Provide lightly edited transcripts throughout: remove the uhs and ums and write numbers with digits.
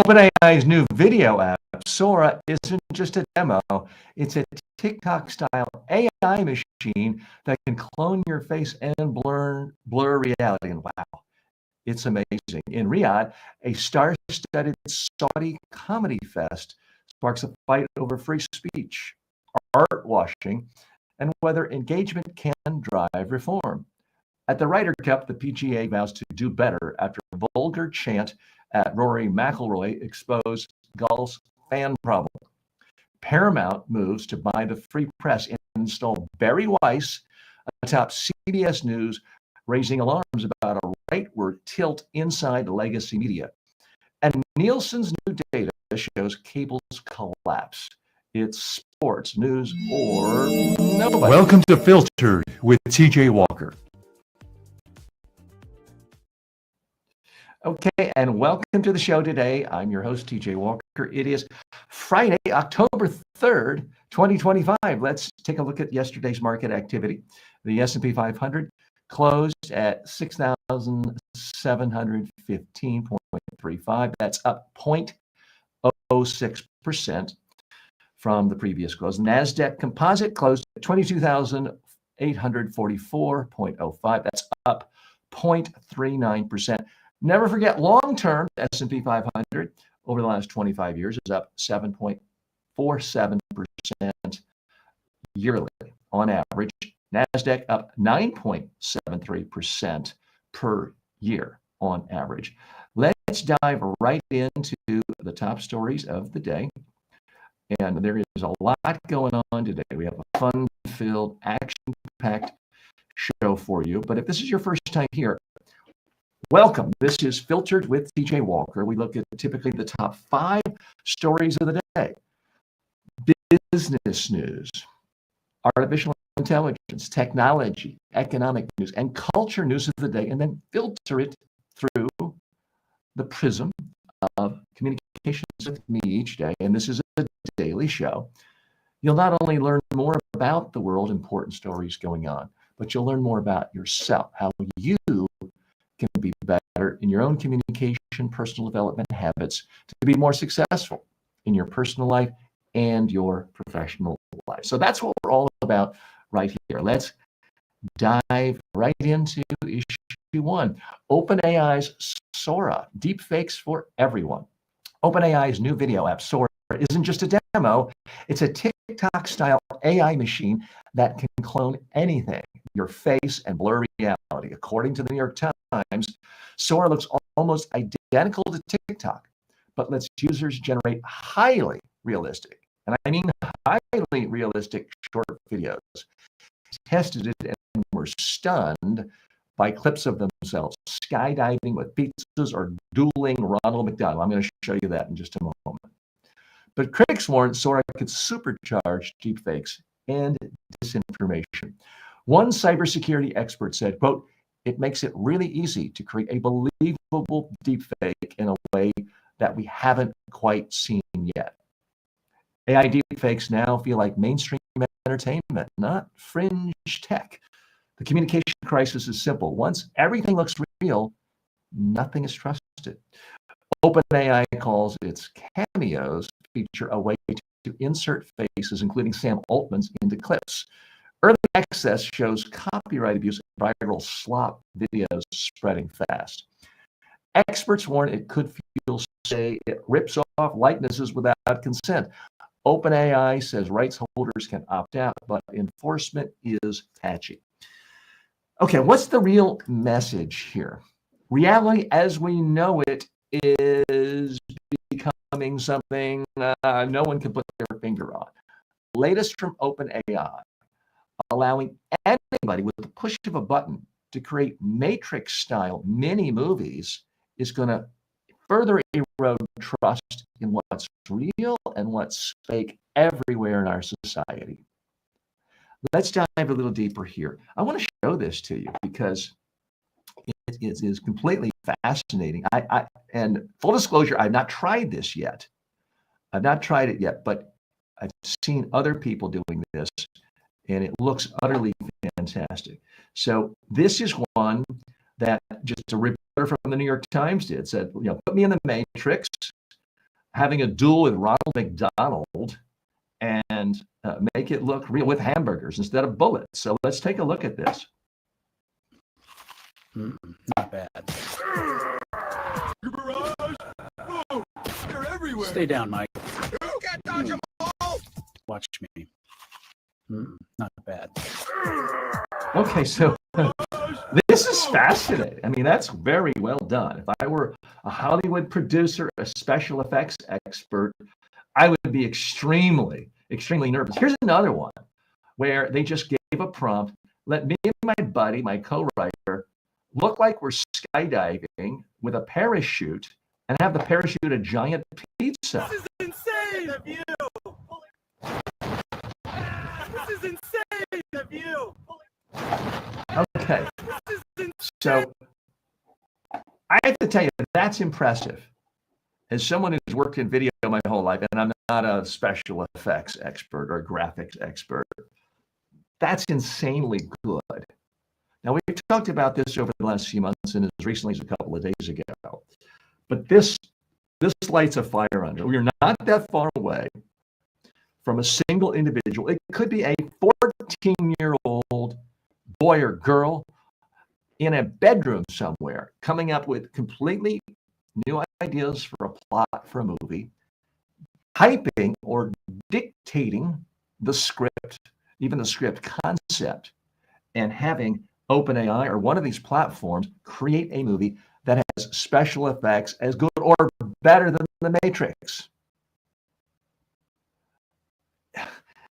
OpenAI's new video app, Sora, isn't just a demo. It's a TikTok-style AI machine that can clone your face and blur reality. And wow, it's amazing. In Riyadh, a star-studded Saudi comedy fest sparks a fight over free speech, art washing, and whether engagement can drive reform. At the Ryder Cup, the PGA vows to do better after a vulgar chant at Rory McIlroy exposed golf's fan problem. Paramount moves to buy the Free Press and install Bari Weiss atop CBS News, raising alarms about a rightward tilt inside legacy media. And Nielsen's new data shows cable's collapse. It's sports, news, or nobody. Welcome to Filtered with TJ Walker. Okay, and welcome to the show today. I'm your host, TJ Walker. It is Friday, October 3rd, 2025. Let's take a look at yesterday's market activity. The S&P 500 closed at 6,715.35. That's up 0.06% from the previous close. NASDAQ Composite closed at 22,844.05. That's up 0.39%. Never forget, long-term S&P 500 over the last 25 years is up 7.47% yearly on average. NASDAQ up 9.73% per year on average. Let's dive right into the top stories of the day. And there is a lot going on today. We have a fun-filled, action-packed show for you. But if this is your first time here, welcome. This is Filtered with TJ Walker. We look at typically the top 5 stories of the day. Business news, artificial intelligence, technology, economic news, and culture news of the day, and then filter it through the prism of communications with me each day. And this is a daily show. You'll not only learn more about the world, important stories going on, but you'll learn more about yourself, how you can be better in your own communication, personal development habits to be more successful in your personal life and your professional life. So that's what we're all about right here. Let's dive right into issue 1. OpenAI's Sora, deepfakes for everyone. OpenAI's new video app, Sora, isn't just a demo. It's a TikTok-style AI machine that can clone anything, your face, and blur reality. According to the New York Times, Sora looks almost identical to TikTok, but lets users generate highly realistic, and I mean highly realistic, short videos. Tested it and were stunned by clips of themselves skydiving with pizzas or dueling Ronald McDonald. I'm going to show you that in just a moment. But critics warned Sora could supercharge deepfakes and disinformation. One cybersecurity expert said, quote, "It makes it really easy to create a believable deepfake in a way that we haven't quite seen yet." AI deepfakes now feel like mainstream entertainment, not fringe tech. The communication crisis is simple. Once everything looks real, nothing is trusted. OpenAI calls its cameos feature a way to insert faces, including Sam Altman's, into clips. Early access shows copyright abuse and viral slop videos spreading fast. Experts warn it could say it rips off likenesses without consent. OpenAI says rights holders can opt out, but enforcement is patchy. Okay, what's the real message here? Reality as we know it is becoming something no one can put their finger on. Latest from OpenAI, allowing anybody with the push of a button to create Matrix-style mini movies is going to further erode trust in what's real and what's fake everywhere in our society. Let's dive a little deeper here. I want to show this to you because it is completely fascinating. And full disclosure, I've not tried this yet. I've not tried it yet, but I've seen other people doing this, and it looks utterly fantastic. So this is one that just a reporter from the New York Times did. Said, put me in the Matrix, having a duel with Ronald McDonald and make it look real with hamburgers instead of bullets. So let's take a look at this. Not bad. Stay down, Mike. Watch me. Not bad. Okay, so this is fascinating. I mean, that's very well done. If I were a Hollywood producer, a special effects expert, I would be extremely, extremely nervous. Here's another one where they just gave a prompt. Let me and my buddy, my co-writer, look like we're skydiving with a parachute and have the parachute a giant pizza. This is insane of you. This is insane of you. Okay, so I have to tell you, that's impressive. As someone who's worked in video my whole life, and I'm not a special effects expert or graphics expert, that's insanely good. Now, we've talked about this over the last few months and as recently as a couple of days ago, but this lights a fire under. We're not that far away from a single individual. It could be a 14-year-old boy or girl in a bedroom somewhere coming up with completely new ideas for a plot for a movie, typing or dictating the script, even the script concept, and having OpenAI or one of these platforms create a movie that has special effects as good or better than The Matrix.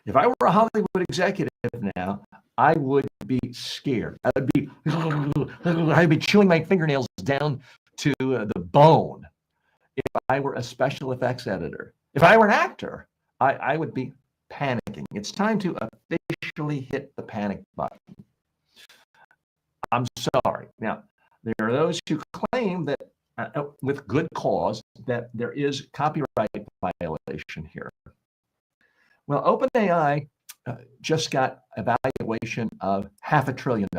If I were a Hollywood executive now, I would be scared. I'd be chewing my fingernails down to the bone if I were a special effects editor. If I were an actor, I would be panicking. It's time to officially hit the panic button. I'm sorry. Now, there are those who claim that, with good cause, that there is copyright violation here. Well, OpenAI just got a valuation of $500 billion.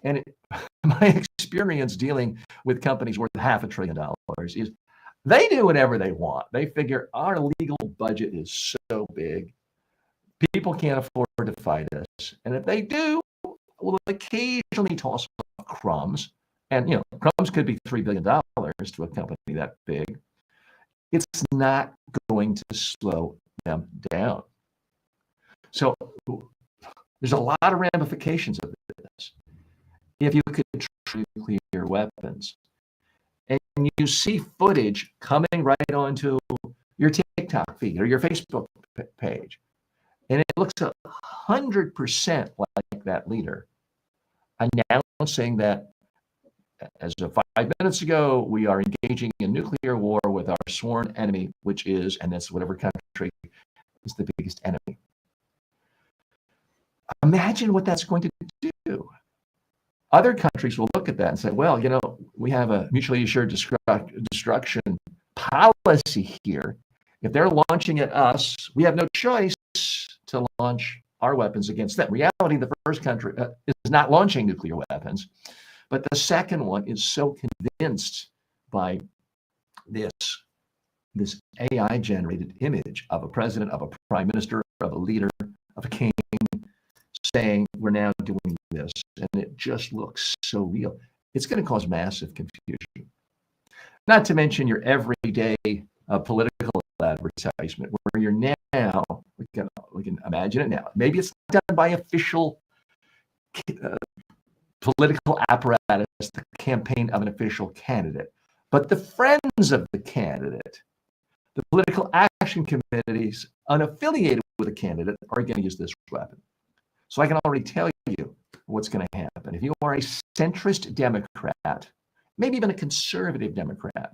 And my experience dealing with companies worth $500 billion is they do whatever they want. They figure our legal budget is so big, people can't afford to fight us. And if they do, we'll occasionally toss off crumbs. And, crumbs could be $3 billion to a company that big. It's not going to slow them down. So there's a lot of ramifications of this. If you could nuclear weapons and you see footage coming right onto your TikTok feed or your Facebook page, and it looks 100% like that leader announcing that as of 5 minutes ago, we are engaging in nuclear war with our sworn enemy, which is, and that's whatever country is the biggest enemy. Imagine what that's going to do. Other countries will look at that and say, well, we have a mutually assured destruction policy here. If they're launching at us, we have no choice to launch our weapons against them. In reality, the first country is not launching nuclear weapons, but the second one is so convinced by this AI-generated image of a president, of a prime minister, of a leader, of a king, saying we're now doing this, and it just looks so real. It's going to cause massive confusion. Not to mention your everyday political advertisement, where you're now, we can imagine it now. Maybe it's done by official political apparatus, the campaign of an official candidate, but the friends of the candidate, the political action committees unaffiliated with a candidate, are going to use this weapon. So I can already tell you what's going to happen. If you are a centrist Democrat, maybe even a conservative Democrat,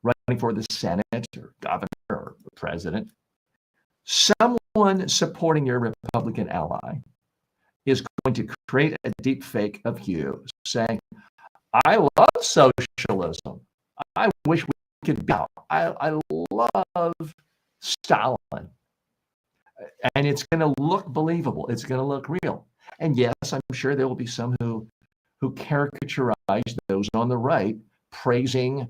running for the Senate or governor or the president, someone supporting your Republican ally is going to create a deep fake of you saying, I love socialism. I wish we could be out. I love Stalin. And it's going to look believable. It's going to look real. And yes, I'm sure there will be some who caricaturize those on the right, praising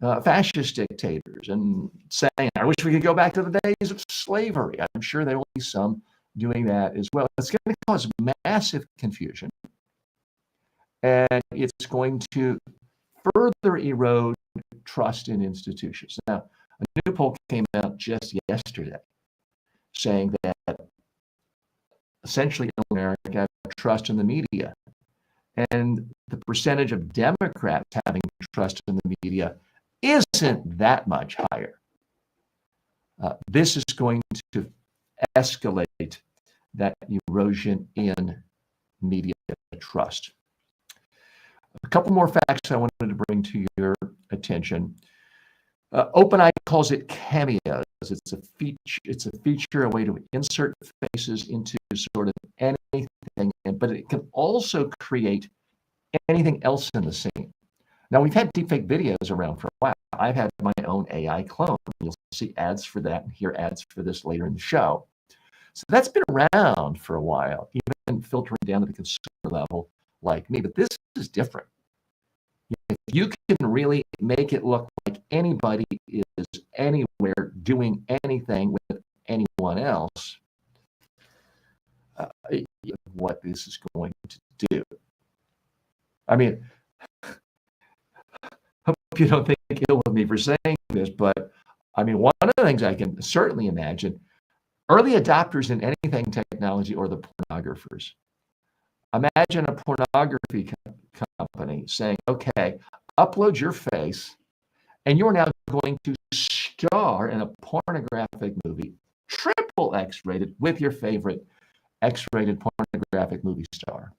fascist dictators and saying, I wish we could go back to the days of slavery. I'm sure there will be some doing that as well. It's going to cause massive confusion, and it's going to further erode trust in institutions. Now, a new poll came out just yesterday saying that essentially in America, trust in the media, and the percentage of Democrats having trust in the media isn't that much higher. This is going to escalate that erosion in media trust. A couple more facts I wanted to bring to your attention. OpenAI calls it cameos. It's a feature, a way to insert faces into sort of anything, but it can also create anything else in the scene. Now, we've had deepfake videos around for a while. I've had my own AI clone. You'll see ads for that and hear ads for this later in the show. So that's been around for a while, even filtering down to the consumer level like me. But this is different. If you can really make it look like anybody is anywhere doing anything with anyone else, what this is going to do. I mean, hope you don't think ill of me for saying this, but I mean, one of the things I can certainly imagine, early adopters in anything technology or the pornographers. Imagine a pornography company saying, okay, upload your face, and you're now going to star in a pornographic movie, triple X-rated, with your favorite X-rated pornographic movie star.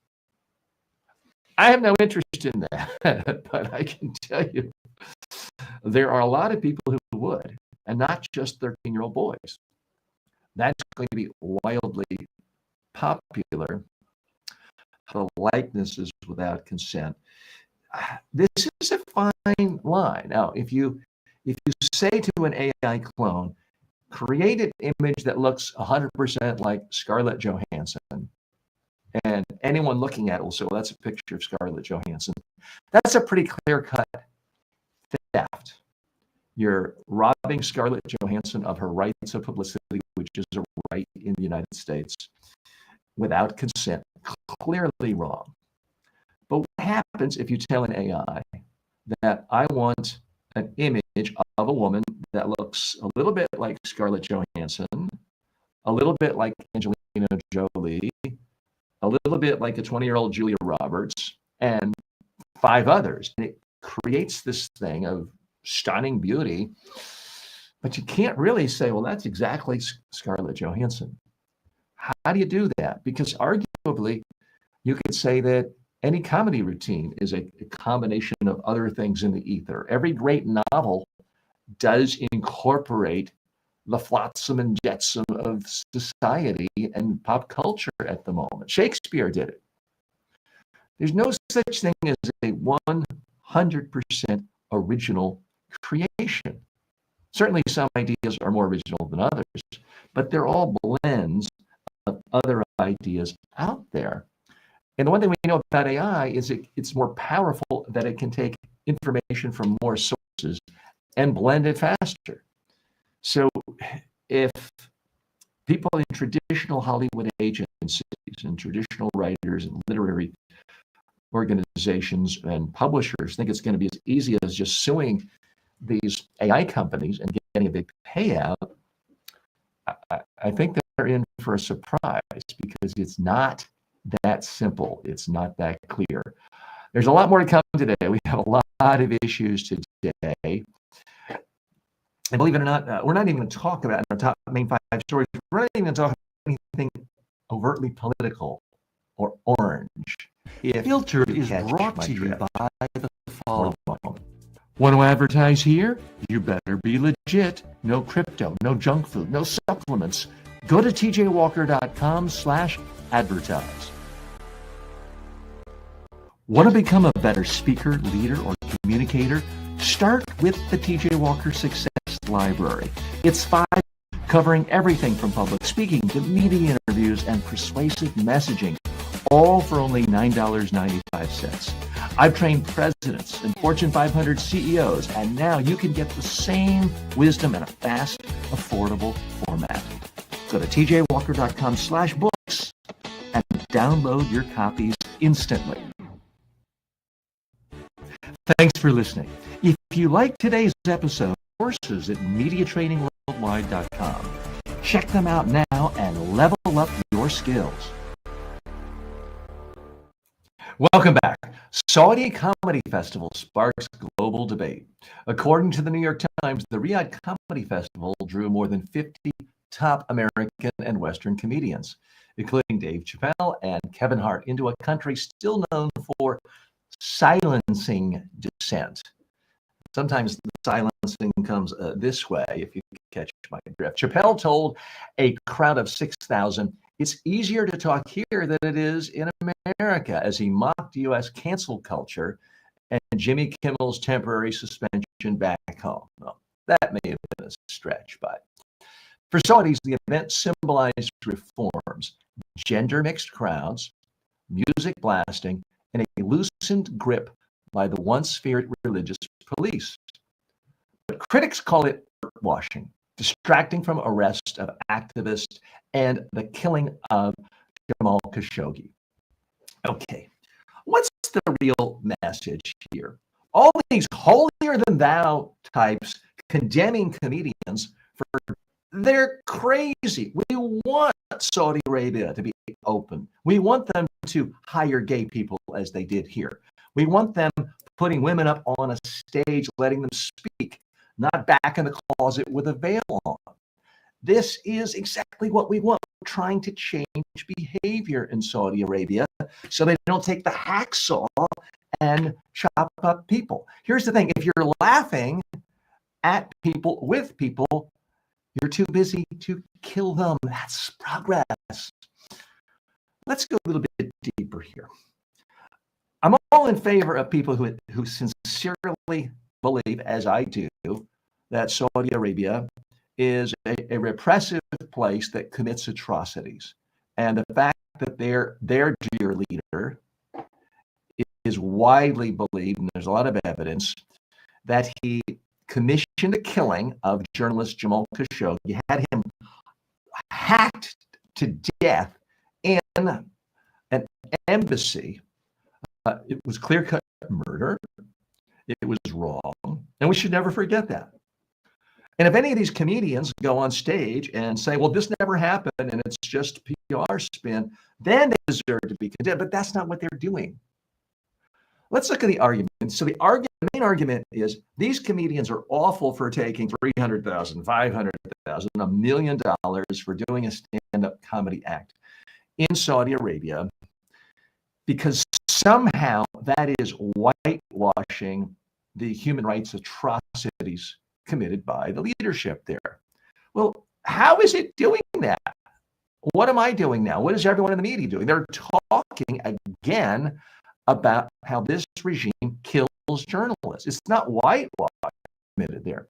I have no interest in that, but I can tell you there are a lot of people who would, and not just 13-year-old boys. That's going to be wildly popular. The likenesses without consent. This is a fine line. Now, if you say to an AI clone, create an image that looks 100% like Scarlett Johansson, and anyone looking at it will say, well, that's a picture of Scarlett Johansson. That's a pretty clear-cut theft. You're robbing Scarlett Johansson of her rights of publicity, which is a right in the United States, without consent. Clearly wrong. But what happens if you tell an AI that I want an image of a woman that looks a little bit like Scarlett Johansson, a little bit like Angelina Jolie, a little bit like a 20-year-old Julia Roberts, and 5 others. And it creates this thing of stunning beauty, but you can't really say, well, that's exactly Scarlett Johansson. How do you do that? Because arguably, you could say that any comedy routine is a combination of other things in the ether. Every great novel does incorporate the flotsam and jetsam of society and pop culture at the moment. Shakespeare did it. There's no such thing as a 100% original creation. Certainly some ideas are more original than others, but they're all blends of other ideas out there. And the one thing we know about AI is it's more powerful, that it can take information from more sources and blend it faster. So if people in traditional Hollywood agencies and traditional writers and literary organizations and publishers think it's going to be as easy as just suing these AI companies and getting a big payout, I think they're in for a surprise, because it's not that simple. It's not that clear. There's a lot more to come today. We have a lot of issues today. And believe it or not, we're not even going to talk about in our top main 5 stories. We're not even going to talk about anything overtly political or orange. Filtered is brought to you drift. by the following. Want to advertise here? You better be legit. No crypto, no junk food, no supplements. Go to tjwalker.com/advertise. Want to become a better speaker, leader, or communicator? Start with the TJ Walker Success Library. It's 5 covering everything from public speaking to media interviews and persuasive messaging, all for only $9.95. I've trained presidents and Fortune 500 CEOs, and now you can get the same wisdom in a fast, affordable format. Go to tjwalker.com/books and download your copies instantly. Thanks for listening. If you like today's episode, courses at mediatrainingworldwide.com. Check them out now and level up your skills. Welcome back. Saudi Comedy Festival sparks global debate. According to the New York Times, the Riyadh Comedy Festival drew more than 50 top American and Western comedians, including Dave Chappelle and Kevin Hart, into a country still known for silencing dissent. Sometimes the silencing comes this way, if you catch my drift. Chappelle told a crowd of 6,000, "It's easier to talk here than it is in America," as he mocked U.S. cancel culture and Jimmy Kimmel's temporary suspension back home. Well, that may have been a stretch, but for Saudis, the event symbolized reforms, gender-mixed crowds, music blasting, and a loosened grip by the once-feared religious police. But critics call it artwashing, distracting from arrest of activists and the killing of Jamal Khashoggi. Okay, what's the real message here? All these holier-than-thou types condemning comedians for they're crazy. We want Saudi Arabia to be open. We want them to hire gay people as they did here. We want them putting women up on a stage, letting them speak, not back in the closet with a veil on. This is exactly what we want. We're trying to change behavior in Saudi Arabia so they don't take the hacksaw and chop up people. Here's the thing. If you're laughing at people, with people, you're too busy to kill them. That's progress. Let's go a little bit deeper here. I'm all in favor of people who sincerely believe, as I do, that Saudi Arabia is a repressive place that commits atrocities. And the fact that their dear leader is widely believed, and there's a lot of evidence, that he commissioned the killing of journalist Jamal Khashoggi, had him hacked to death in an embassy. It was clear-cut murder. It was wrong, and we should never forget that. And if any of these comedians go on stage and say, well, this never happened and it's just PR spin, then they deserve to be condemned, but that's not what they're doing. Let's look at the argument. So the main argument is these comedians are awful for taking $300,000, $500,000, $1 million for doing a stand-up comedy act in Saudi Arabia, because somehow that is whitewashing the human rights atrocities committed by the leadership there. Well, how is it doing that? What am I doing now? What is everyone in the media doing? They're talking again about how this regime kills journalists. It's not whitewash committed there.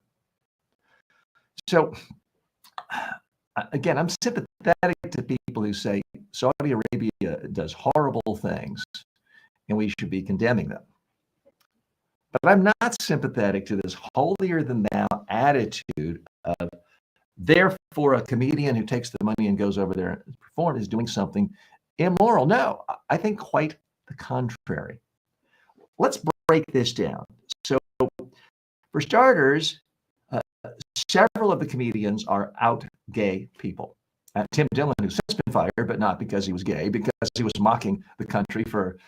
So again, I'm sympathetic to people who say Saudi Arabia does horrible things and we should be condemning them. But I'm not sympathetic to this holier-than-thou attitude of, therefore, a comedian who takes the money and goes over there and performs is doing something immoral. No, I think quite the contrary. Let's break this down. So, for starters, several of the comedians are out gay people. Tim Dillon, who's since been fired, but not because he was gay, because he was mocking the country for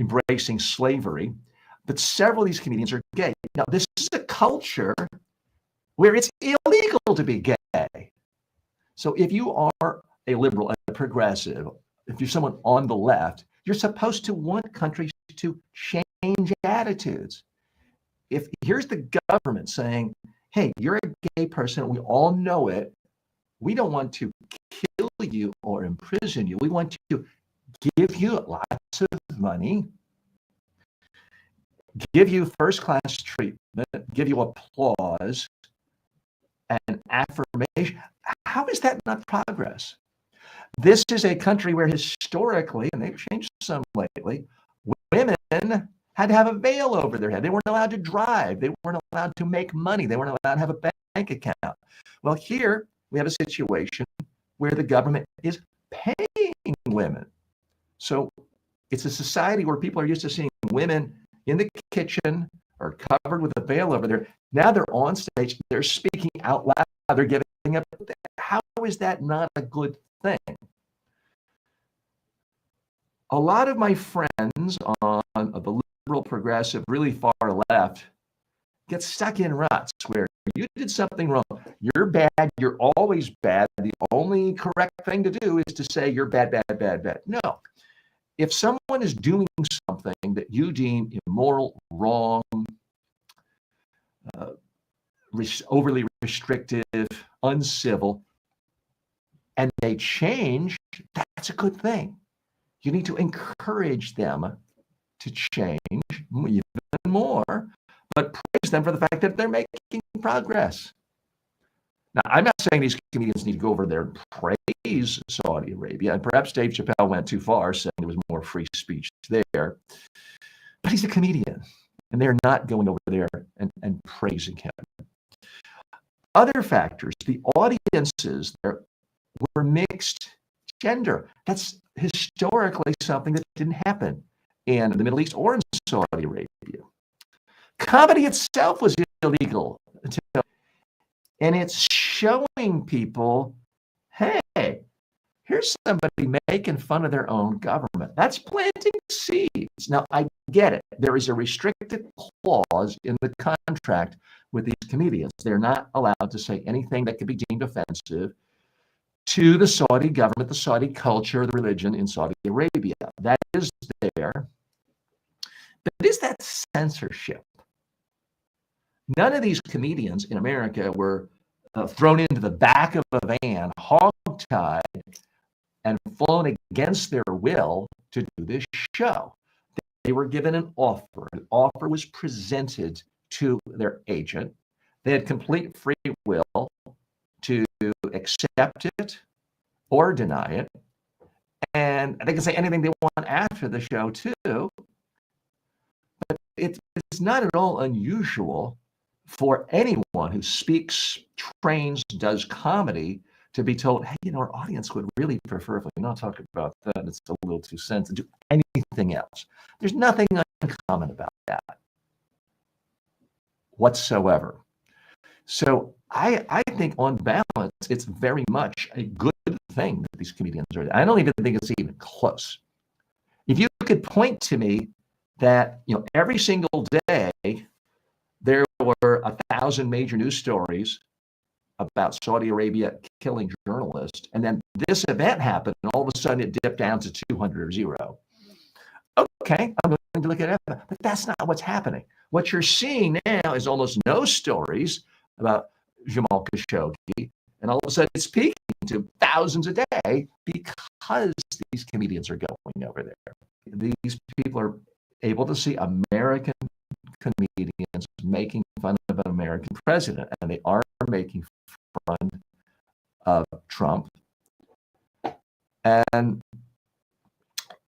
embracing slavery. But several of these comedians are gay. Now, this is a culture where it's illegal to be gay. So if you are a liberal, a progressive, if you're someone on the left, you're supposed to want countries to change attitudes. If here's the government saying, hey, you're a gay person, we all know it, we don't want to kill you or imprison you, we want to give you lots of money, give you first-class treatment, give you applause and affirmation. How is that not progress? This is a country where historically, and they've changed some lately, women had to have a veil over their head. They weren't allowed to drive. They weren't allowed to make money. They weren't allowed to have a bank account. Well, here we have a situation where the government is paying women. So it's a society where people are used to seeing women in the kitchen or covered with a veil over there. Now they're on stage, they're speaking out loud, they're giving up. How is that not a good thing? A lot of my friends on the liberal, progressive, really far left get stuck in ruts where you did something wrong. You're bad. You're always bad. The only correct thing to do is to say you're bad, bad, bad, bad. No. If someone is doing something that you deem immoral, wrong, overly restrictive, uncivil, and they change, that's a good thing. You need to encourage them to change even more, but praise them for the fact that they're making progress. Now, I'm not saying these comedians need to go over there and praise Saudi Arabia, and perhaps Dave Chappelle went too far saying there was more free speech there, but he's a comedian, and they're not going over there and praising him. Other factors, the audiences there were mixed gender. That's historically something that didn't happen in the Middle East or in Saudi Arabia. Comedy itself was illegal until, and it's showing people, hey, here's somebody making fun of their own government. That's planting seeds. Now, I get it. There is a restricted clause in the contract with these comedians. They're not allowed to say anything that could be deemed offensive to the Saudi government, the Saudi culture, the religion in Saudi Arabia. That is there. But is that censorship? None of these comedians in America were thrown into the back of a van, hogtied, and flown against their will to do this show. They were given an offer. An offer was presented to their agent. They had complete free will to accept it or deny it. And they can say anything they want after the show, too. But it's not at all unusual for anyone who speaks, trains, does comedy to be told, hey, our audience would really prefer if we not talk about that. It's a little too sensitive. Do anything else. There's nothing uncommon about that whatsoever. So I think on balance, it's very much a good thing that these comedians are. I don't even think it's even close. If you could point to me that, every single day there were 1,000 major news stories about Saudi Arabia killing journalists, and then this event happened, and all of a sudden it dipped down to 200 or 0. Okay, I'm going to look at it, but that's not what's happening. What you're seeing now is almost no stories about Jamal Khashoggi, and all of a sudden it's peaking to thousands a day because these comedians are going over there. These people are able to see American comedians making fun of an American president, and they are making fun of Trump. And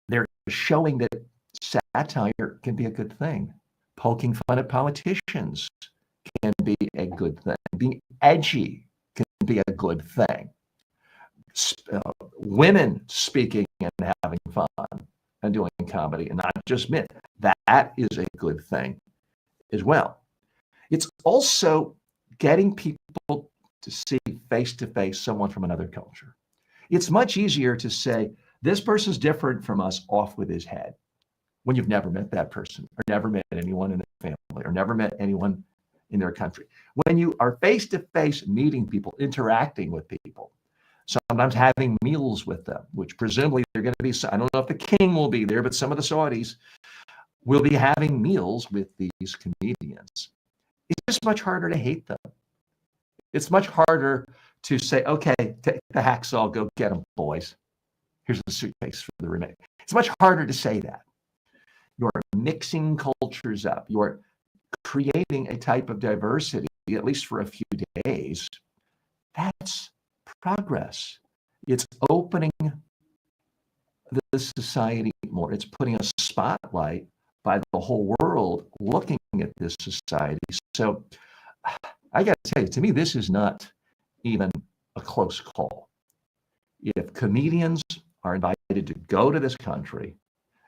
they're showing that satire can be a good thing. Poking fun at politicians can be a good thing. Being edgy can be a good thing. Women speaking and having fun and doing comedy, and not just men, that is a good thing as well. It's also getting people to see face-to-face someone from another culture. It's much easier to say, this person's different from us, off with his head, when you've never met that person, or never met anyone in their family, or never met anyone in their country. When you are face-to-face meeting people, interacting with people, sometimes having meals with them, which presumably they're going to be, I don't know if the king will be there, but some of the Saudis will be having meals with these comedians. It's just much harder to hate them. It's much harder to say, okay, take the hacksaw, go get them, boys. Here's a suitcase for the remaining. It's much harder to say that. You're mixing cultures up. You're creating a type of diversity, at least for a few days. That's progress. It's opening this society more. It's putting a spotlight by the whole world looking at this society. So I got to tell you, to me, this is not even a close call. If comedians are invited to go to this country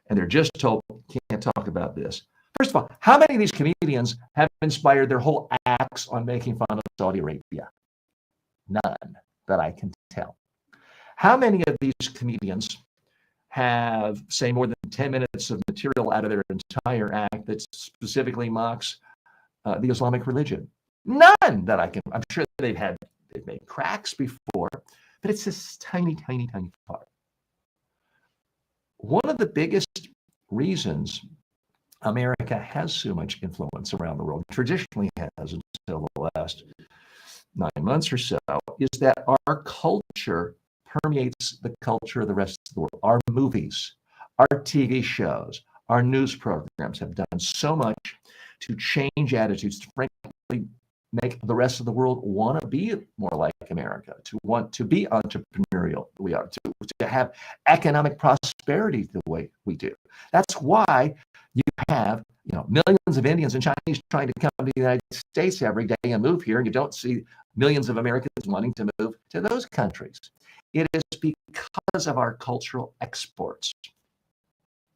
and they're just told, can't talk about this. First of all, how many of these comedians have inspired their whole acts on making fun of Saudi Arabia? None that I can tell. How many of these comedians have, say, more than 10 minutes of material out of their entire act that specifically mocks the Islamic religion? None that I can. I'm sure they've made cracks before, but it's this tiny, tiny, tiny part. One of the biggest reasons America has so much influence around the world, traditionally has until the last 9 months or so, is that our culture permeates the culture of the rest of the world. Our movies, our TV shows, our news programs have done so much to change attitudes, to frankly make the rest of the world want to be more like America, to want to be entrepreneurial we are, to have economic prosperity the way we do. That's why you have millions of Indians and Chinese trying to come to the United States every day and move here, and you don't see millions of Americans wanting to move to those countries. It is because of our cultural exports.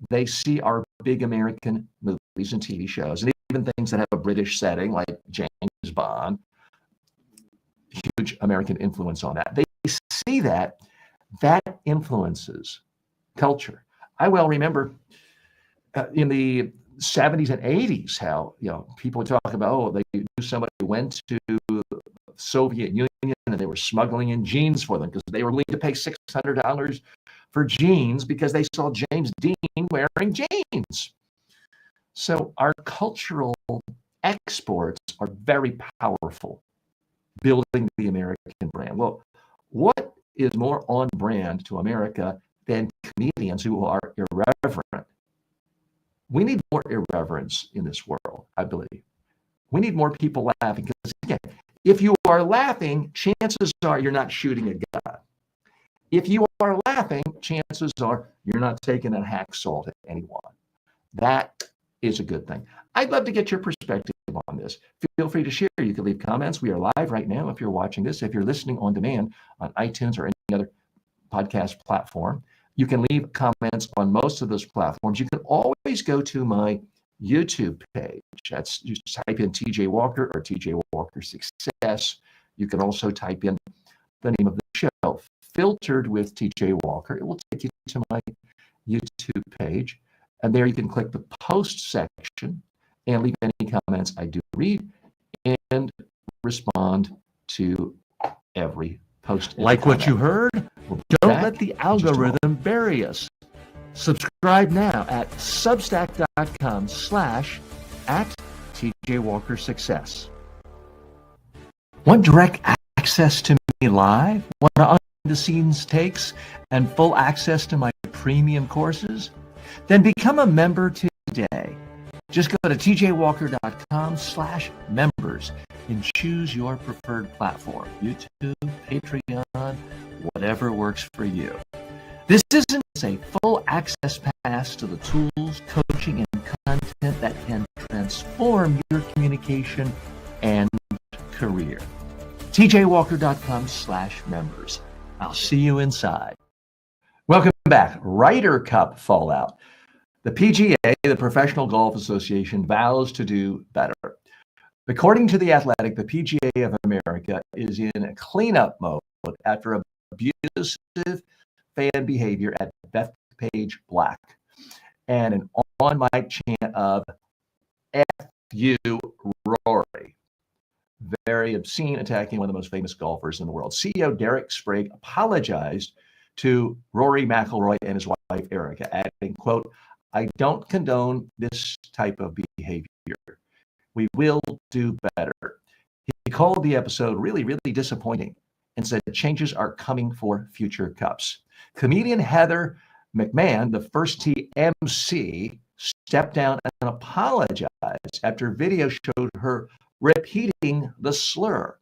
They see our big American movies and TV shows, and even things that have a British setting, like James Bond, huge American influence on that. They see that influences culture. I well remember in the 70s and 80s how people would talk about, they knew somebody who went to the Soviet Union and they were smuggling in jeans for them because they were willing to pay $600 for jeans because they saw James Dean wearing jeans. So our cultural exports are very powerful, building the American brand. Well, what is more on brand to America than comedians who are irreverent? We need more irreverence in this world, I believe. We need more people laughing because, again, if you are laughing, chances are you're not shooting a gun. If you are laughing, chances are you're not taking a hacksaw to anyone. That is a good thing. I'd love to get your perspective on this. Feel free to share. You can leave comments. We are live right now if you're watching this. If you're listening on demand on iTunes or any other podcast platform, you can leave comments on most of those platforms. You can always go to my YouTube page. That's, you type in TJ Walker or TJ Walker Success. You can also type in the name of the show, Filtered with TJ Walker. It will take you to my YouTube page. And there you can click the post section and leave any comments. I do read and respond to every post. Like what you heard? Don't let the algorithm bury us. Subscribe now at substack.com/@TJ Walker Success. Want direct access to me live? Want behind-the-scenes takes and full access to my premium courses? Then become a member today. Just go to tjwalker.com/members and choose your preferred platform, YouTube, Patreon, whatever works for you. This isn't a full access pass to the tools, coaching, and content that can transform your communication and career. tjwalker.com/members. I'll see you inside. Welcome back. Ryder Cup fallout. The PGA, the Professional Golf Association, vows to do better. According to The Athletic, the PGA of America is in a cleanup mode after abusive fan behavior at Bethpage Black and an on-mic chant of F you, Rory. Very obscene, attacking one of the most famous golfers in the world. CEO Derek Sprague apologized to Rory McIlroy and his wife, Erica, adding, quote, "I don't condone this type of behavior. We will do better." He called the episode really, really disappointing and said changes are coming for future cups. Comedian Heather McMahon, the first tee MC, stepped down and apologized after video showed her repeating the slur.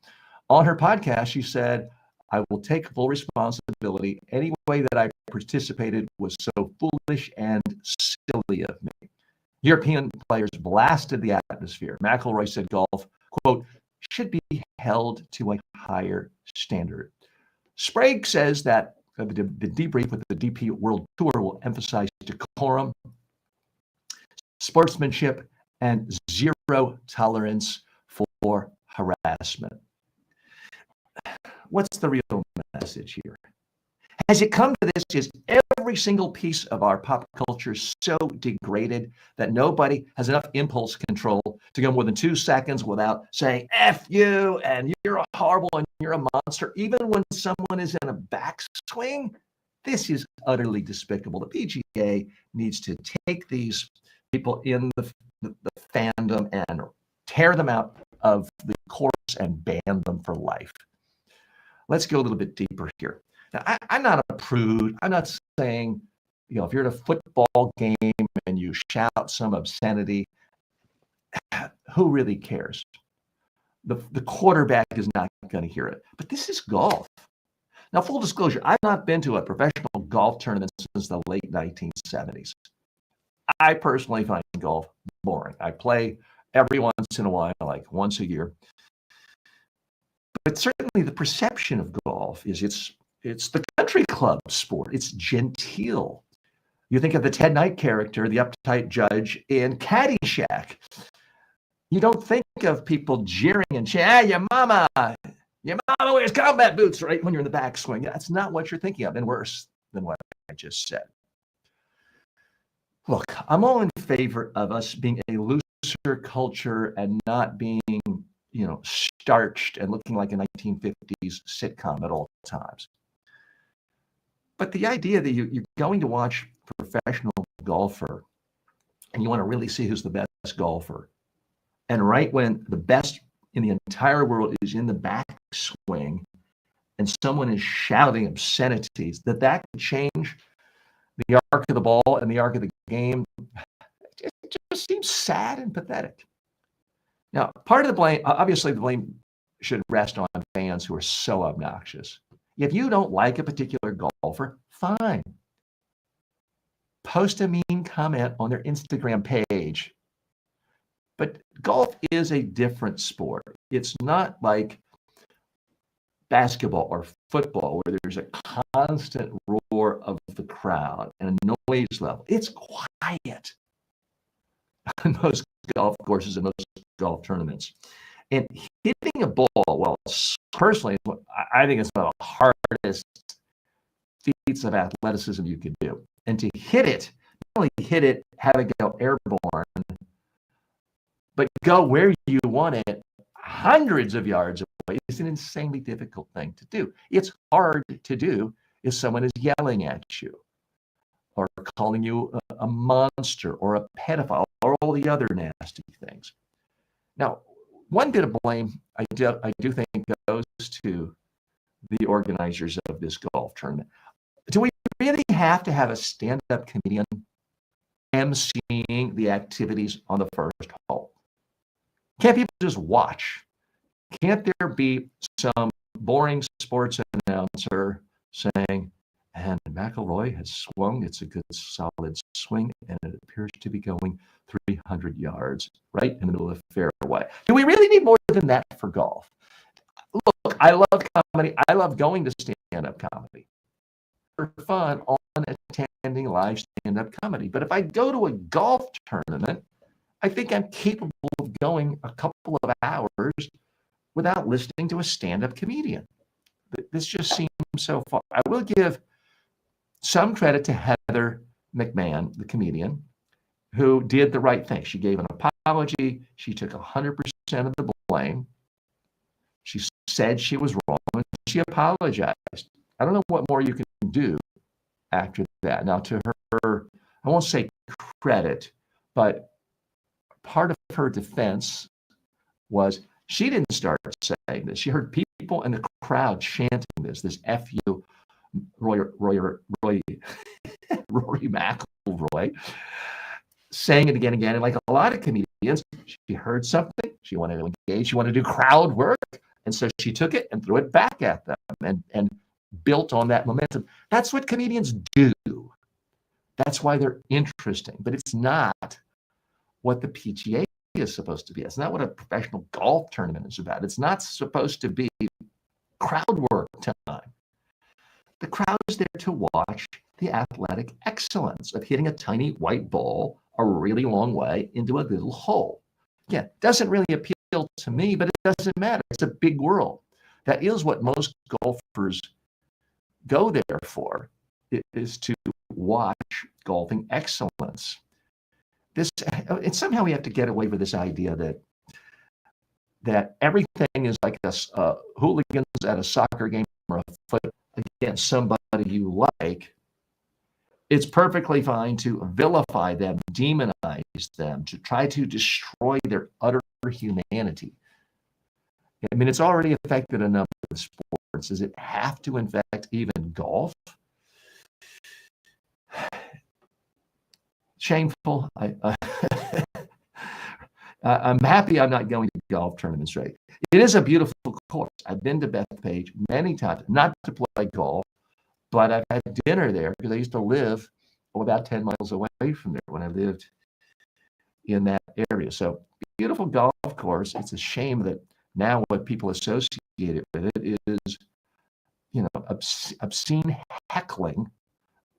On her podcast, she said, I will take full responsibility. Any way that I participated was so foolish and silly of me. European players blasted the atmosphere. McIlroy said golf, quote, should be held to a higher standard. Sprague says that the debrief with the DP World Tour will emphasize decorum, sportsmanship, and zero tolerance for harassment. What's the real message here? Has it come to this? Is every single piece of our pop culture so degraded that nobody has enough impulse control to go more than 2 seconds without saying F you and you're horrible and you're a monster, even when someone is in a backswing? This is utterly despicable. The PGA needs to take these people in the fandom and tear them out of the course and ban them for life. Let's go a little bit deeper here. Now, I'm not a prude. I'm not saying, if you're at a football game and you shout some obscenity, who really cares? The quarterback is not going to hear it. But this is golf. Now, full disclosure, I've not been to a professional golf tournament since the late 1970s. I personally find golf boring. I play every once in a while, like once a year. But certainly the perception of golf is it's the country club sport. It's genteel. You think of the Ted Knight character, the uptight judge in Caddyshack. You don't think of people jeering and saying, your mama wears combat boots, right, when you're in the backswing. That's not what you're thinking of, and worse than what I just said. Look, I'm all in favor of us being a looser culture and not being, starched and looking like a 1950s sitcom at all times. But the idea that you're going to watch a professional golfer and you want to really see who's the best golfer, and right when the best in the entire world is in the backswing and someone is shouting obscenities, that could change the arc of the ball and the arc of the game, it just seems sad and pathetic. Now, part of the blame, obviously the blame should rest on fans who are so obnoxious. If you don't like a particular golfer, fine. Post a mean comment on their Instagram page. But golf is a different sport. It's not like basketball or football where there's a constant roar of the crowd and a noise level. It's quiet on most golf courses and most golf tournaments. And hitting a ball, well, personally, I think it's one of the hardest feats of athleticism you could do. And to hit it, not only hit it, have it go airborne, but go where you want it hundreds of yards away is an insanely difficult thing to do. It's hard to do if someone is yelling at you or calling you a monster or a pedophile or all the other nasty things. Now, one bit of blame I do think goes to the organizers of this golf tournament. Do we really have to have a stand-up comedian emceeing the activities on the first hole? Can't people just watch? Can't there be some boring sports announcer saying, and McIlroy has swung, it's a good solid swing, and it appears to be going 300 yards right in the middle of the fairway. Do we really need more than that for golf? Look, I love comedy. I love going to stand-up comedy for fun on attending live stand-up comedy. But if I go to a golf tournament, I think I'm capable of going a couple of hours without listening to a stand-up comedian. This just seems so far. I will give some credit to Heather McMahon, the comedian, who did the right thing. She gave an apology. She took 100% of the blame. She said she was wrong, and she apologized. I don't know what more you can do after that. Now, to her, I won't say credit, but part of her defense was she didn't start saying this. She heard people in the crowd chanting this F you, Rory McIlroy, saying it again and like a lot of comedians, she heard something, she wanted to engage, she wanted to do crowd work, And so she took it and threw it back at them and built on that momentum. That's what comedians do. That's why they're interesting, but it's not what the PGA is supposed to be. It's not what a professional golf tournament is about. It's not supposed to be crowd work time. The crowd is there to watch the athletic excellence of hitting a tiny white ball a really long way into a little hole. Again, it doesn't really appeal to me, but it doesn't matter. It's a big world. That is what most golfers go there for, is to watch golfing excellence. And somehow we have to get away with this idea that everything is like hooligans at a soccer game or a foot against somebody you like. It's perfectly fine to vilify them, demonize them, to try to destroy their utter humanity. I mean, it's already affected a number of sports. Does it have to infect even golf? Shameful. I'm happy I'm not going to golf tournaments, right? It is a beautiful course. I've been to Bethpage many times, not to play golf, but I've had dinner there because I used to live about 10 miles away from there when I lived in that area. So beautiful golf course. It's a shame that now what people associate it with it is, obscene heckling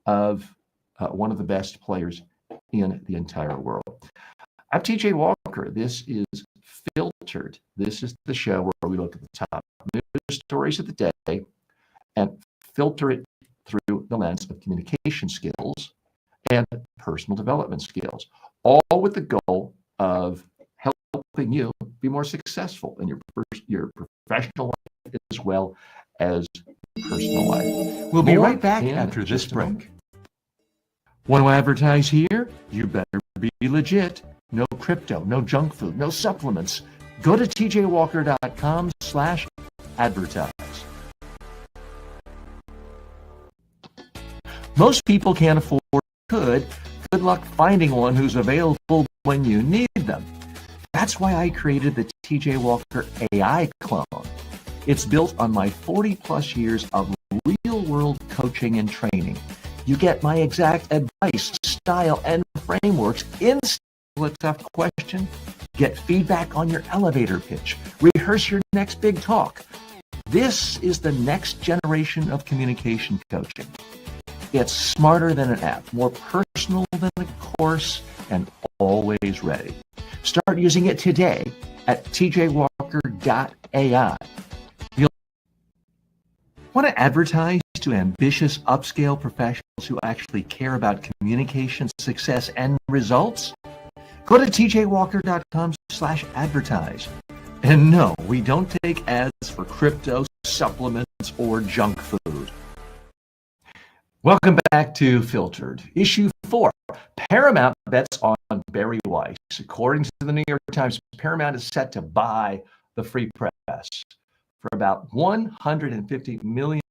of one of the best players in the entire world. I'm TJ Walker. This is Filtered. This is the show where we look at the top news stories of the day and filter it through the lens of communication skills and personal development skills, all with the goal of helping you be more successful in your professional life as well as personal life. We'll be More right back in after this just a moment. break. Want to advertise here? You better be legit. No crypto, no junk food, no supplements. Go to tjwalker.com/advertise. Most people can't afford good. Good luck finding one who's available when you need them. That's why I created the TJ Walker AI clone. It's built on my 40 plus years of real world coaching and training. You get my exact advice, style, and frameworks instantly. A tough question, get feedback on your elevator pitch, rehearse your next big talk. This is the next generation of communication coaching. It's smarter than an app, more personal than a course, and always ready. Start using it today at tjwalker.ai. Want to advertise to ambitious upscale professionals who actually care about communication success and results? Go to tjwalker.com/advertise. And no, we don't take ads for crypto, supplements, or junk food. Welcome back to Filtered. Issue 4. Paramount bets on Bari Weiss. According to the New York Times, Paramount is set to buy the Free Press for about $150 million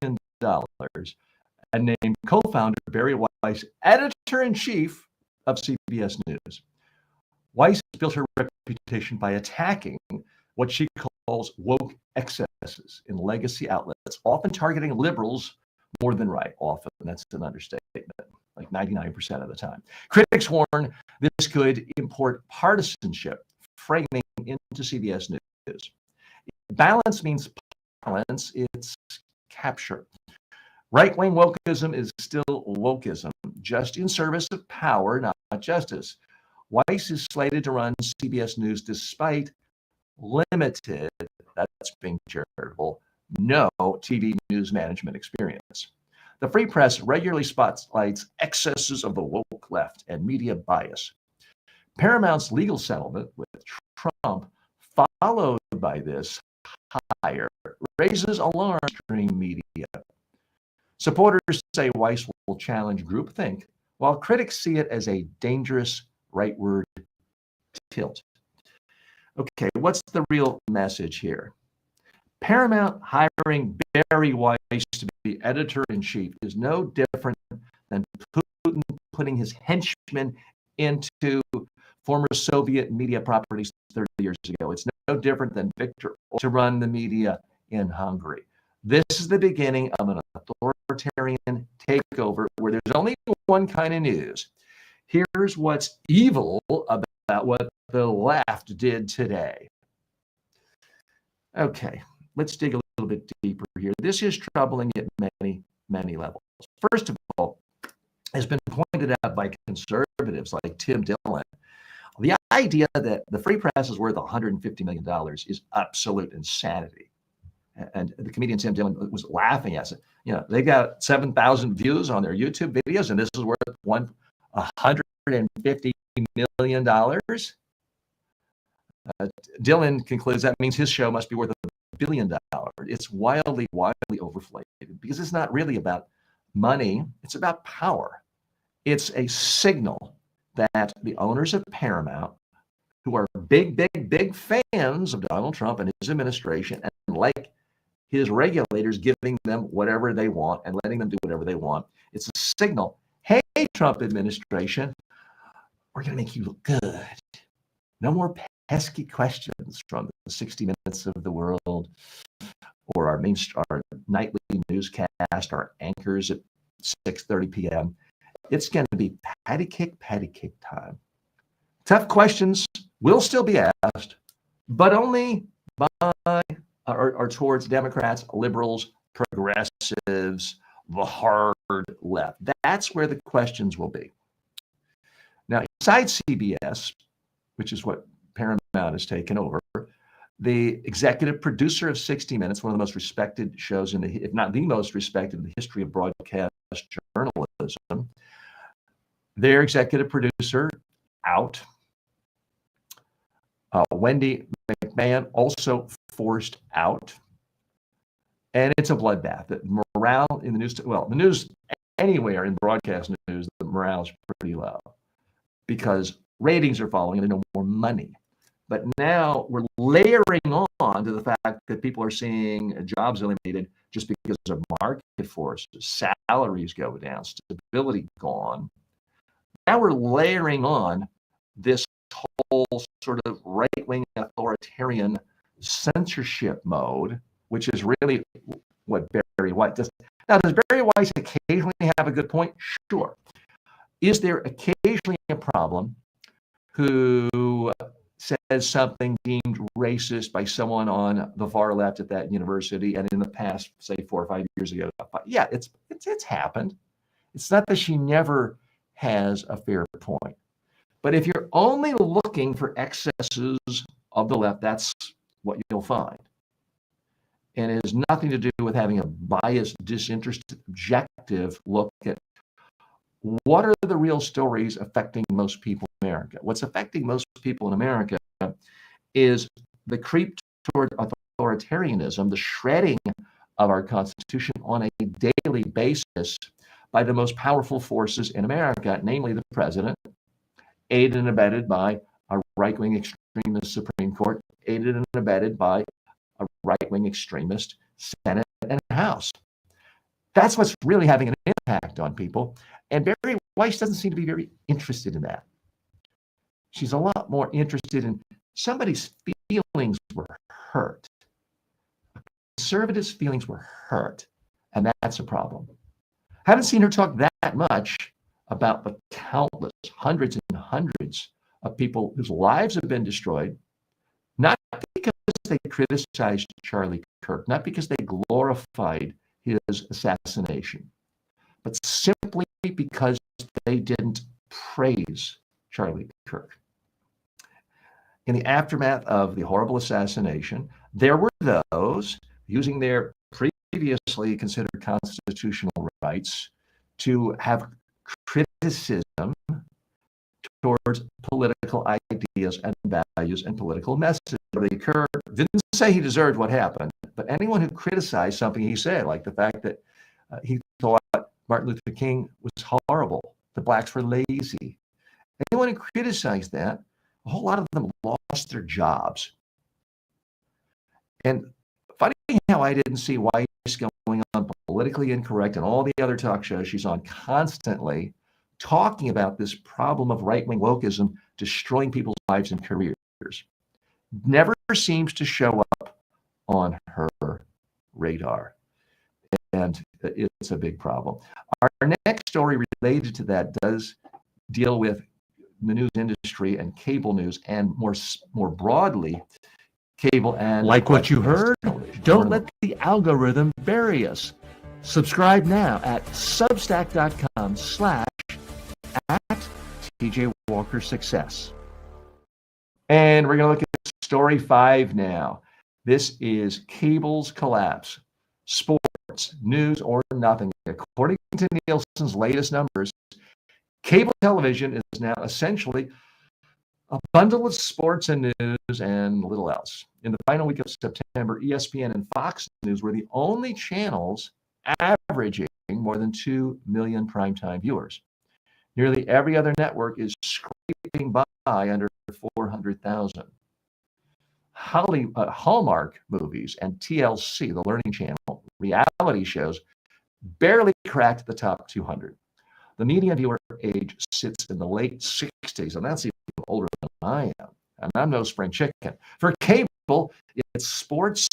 and named co-founder Bari Weiss editor-in-chief of CBS News. Weiss built her reputation by attacking what she calls woke excesses in legacy outlets, often targeting liberals more than right. Often, that's an understatement, like 99% of the time. Critics warn this could import partisanship framing into CBS News. Balance means balance, it's capture. Right-wing wokeism is still wokeism, just in service of power, not justice. Weiss is slated to run CBS News despite limited, that's being charitable, no TV news management experience. The Free Press regularly spotlights excesses of the woke left and media bias. Paramount's legal settlement with Trump, followed by this hire, raises alarm stream media. Supporters say Weiss will challenge groupthink, while critics see it as a dangerous rightward tilt. Okay, what's the real message here? Paramount hiring Bari Weiss to be editor-in-chief is no different than Putin putting his henchmen into former Soviet media properties 30 years ago. It's no different than Victor to run the media in Hungary. This is the beginning of an authoritarian takeover where there's only one kind of news. Here's what's evil about what the left did today. Okay, let's dig a little bit deeper here. This is troubling at many, many levels. First of all, has been pointed out by conservatives like Tim Dillon, the idea that the free press is worth $150 million is absolute insanity. And the comedian Tim Dillon was laughing at it. You know, they got 7,000 views on their YouTube videos, and this is worth $150 million. Dillon concludes that means his show must be worth $1 billion. It's wildly, wildly overflated because it's not really about money. It's about power. It's a signal that the owners of Paramount, who are big, big, big fans of Donald Trump and his administration, and like his regulators giving them whatever they want and letting them do whatever they want, it's a signal, hey, Trump administration, we're going to make you look good. No more pesky questions from the 60 Minutes of the world or our nightly newscast, our anchors at 6:30 p.m. It's going to be patty cake time. Tough questions will still be asked, but only by or towards Democrats, liberals, progressives, the hard left. That's where the questions will be. Now, inside CBS, which is what Paramount has taken over, the executive producer of 60 Minutes, one of the most respected shows if not the most respected in the history of broadcast journalism, their executive producer out. Wendy McMahon also forced out. And it's a bloodbath. The morale in the news, the news anywhere in broadcast news, the morale is pretty low because ratings are falling and there's no more money. But now we're layering on to the fact that people are seeing jobs eliminated just because of market forces, salaries go down, stability gone. Now we're layering on this whole sort of right-wing authoritarian censorship mode, which is really what Bari Weiss does. Now, does Bari Weiss occasionally have a good point? Sure. Is there occasionally a problem who says something deemed racist by someone on the far left at that university and in the past, say 4 or 5 years ago? Yeah, it's happened. It's not that she never has a fair point. But if you're only looking for excesses of the left, that's what you'll find. And it has nothing to do with having a biased, disinterested, objective look at what are the real stories affecting most people in America. What's affecting most people in America is the creep toward authoritarianism, the shredding of our Constitution on a daily basis by the most powerful forces in America, namely the president, aided and abetted by a right-wing extremist Supreme Court, aided and abetted by a right-wing extremist Senate and House. That's what's really having an impact on people. And Bari Weiss doesn't seem to be very interested in that. She's a lot more interested in somebody's feelings were hurt. Conservatives' feelings were hurt, and that's a problem. Haven't seen her talk that much about the countless hundreds and hundreds of people whose lives have been destroyed, not because they criticized Charlie Kirk, not because they glorified his assassination, but simply because they didn't praise Charlie Kirk. In the aftermath of the horrible assassination, there were those using their previously considered constitutional rights to have criticism towards political ideas and values and political messages. Kirk didn't say he deserved what happened, but anyone who criticized something he said, like the fact that he thought Martin Luther King was horrible, the blacks were lazy, anyone who criticized that, a whole lot of them lost their jobs. And funny how I didn't see Weiss going on Politically Incorrect and all the other talk shows she's on constantly talking about this problem of right-wing wokeism destroying people's lives and careers. Never seems to show up on her radar. And it's a big problem. Our next story related to that does deal with the news industry and cable news, and more broadly, cable and Like what you broadcast heard? television. Don't let the algorithm bury us. Subscribe now at substack.com/@TJ Walker Success. And we're going to look at story 5 now. This is cable's collapse. Sports, news, or nothing. According to Nielsen's latest numbers, cable television is now essentially a bundle of sports and news and little else. In the final week of September, ESPN and Fox News were the only channels averaging more than 2 million primetime viewers. Nearly every other network is scraping by under 400,000. Hallmark movies and TLC, the Learning Channel, reality shows barely cracked the top 200. The median viewer age sits in the late 60s, and that's even older than I am. And I'm no spring chicken. For cable, it's sports,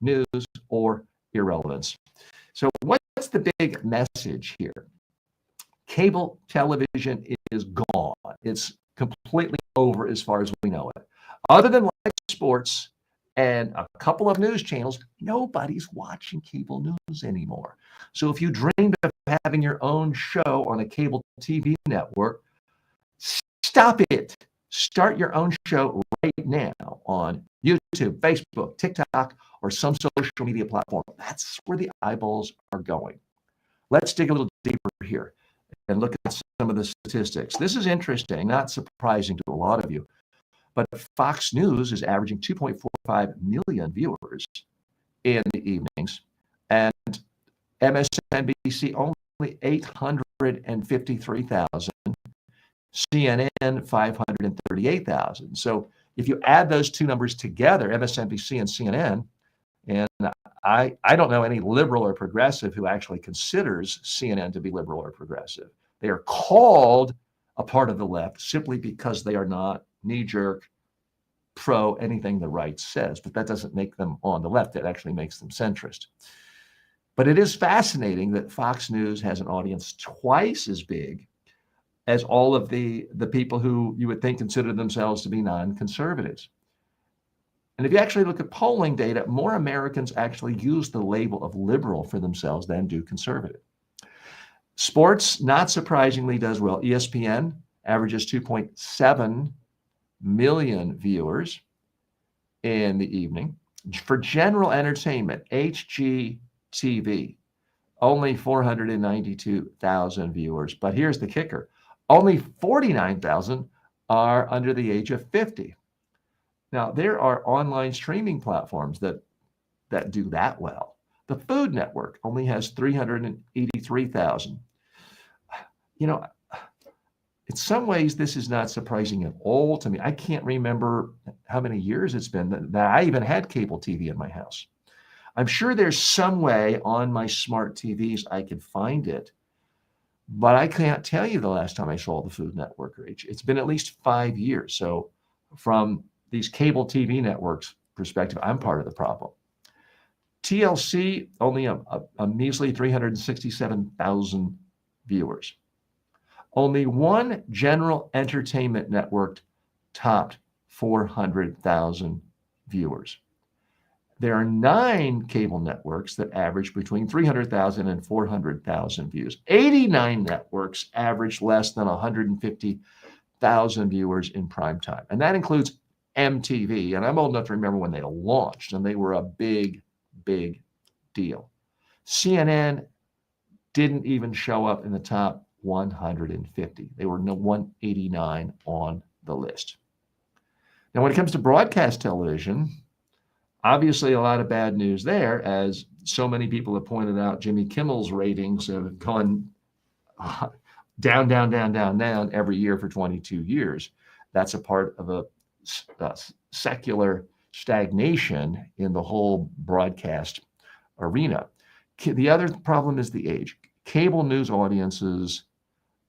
news, or irrelevance. So what's the big message here? Cable television is gone. It's completely over as far as we know it. Other than live sports and a couple of news channels, nobody's watching cable news anymore. So if you dreamed of having your own show on a cable TV network, stop it. Start your own show right now on YouTube, Facebook, TikTok, or some social media platform. That's where the eyeballs are going. Let's dig a little deeper here and look at some of the statistics. This is interesting, not surprising to a lot of you, but Fox News is averaging 2.45 million viewers in the evenings, and MSNBC only 853,000, CNN 538,000. So if you add those two numbers together, MSNBC and CNN, and I don't know any liberal or progressive who actually considers CNN to be liberal or progressive. They are called a part of the left simply because they are not knee-jerk pro anything the right says, but that doesn't make them on the left. It actually makes them centrist. But it is fascinating that Fox News has an audience twice as big as all of the people who you would think consider themselves to be non-conservatives. And if you actually look at polling data, more Americans actually use the label of liberal for themselves than do conservative. Sports, not surprisingly, does well. ESPN averages 2.7 million viewers in the evening. For general entertainment, HGTV, only 492,000 viewers. But here's the kicker. Only 49,000 are under the age of 50. Now, there are online streaming platforms that do that well. The Food Network only has 383,000. You know, in some ways, this is not surprising at all to me. I can't remember how many years it's been that I even had cable TV in my house. I'm sure there's some way on my smart TVs I can find it, but I can't tell you the last time I saw the Food Network. It's been at least 5 years. So from these cable TV networks perspective, I'm part of the problem. TLC, only a measly 367,000 viewers. Only one general entertainment network topped 400,000 viewers. There are 9 cable networks that average between 300,000 and 400,000 views. 89 networks average less than 150,000 viewers in prime time. And that includes MTV. And I'm old enough to remember when they launched, and they were a big, big deal. CNN didn't even show up in the top 150. They were 189 on the list. Now, when it comes to broadcast television, obviously a lot of bad news there, as so many people have pointed out. Jimmy Kimmel's ratings have gone down, down, down, down, down every year for 22 years. That's a part of a secular stagnation in the whole broadcast arena. The other problem is the age. Cable news audiences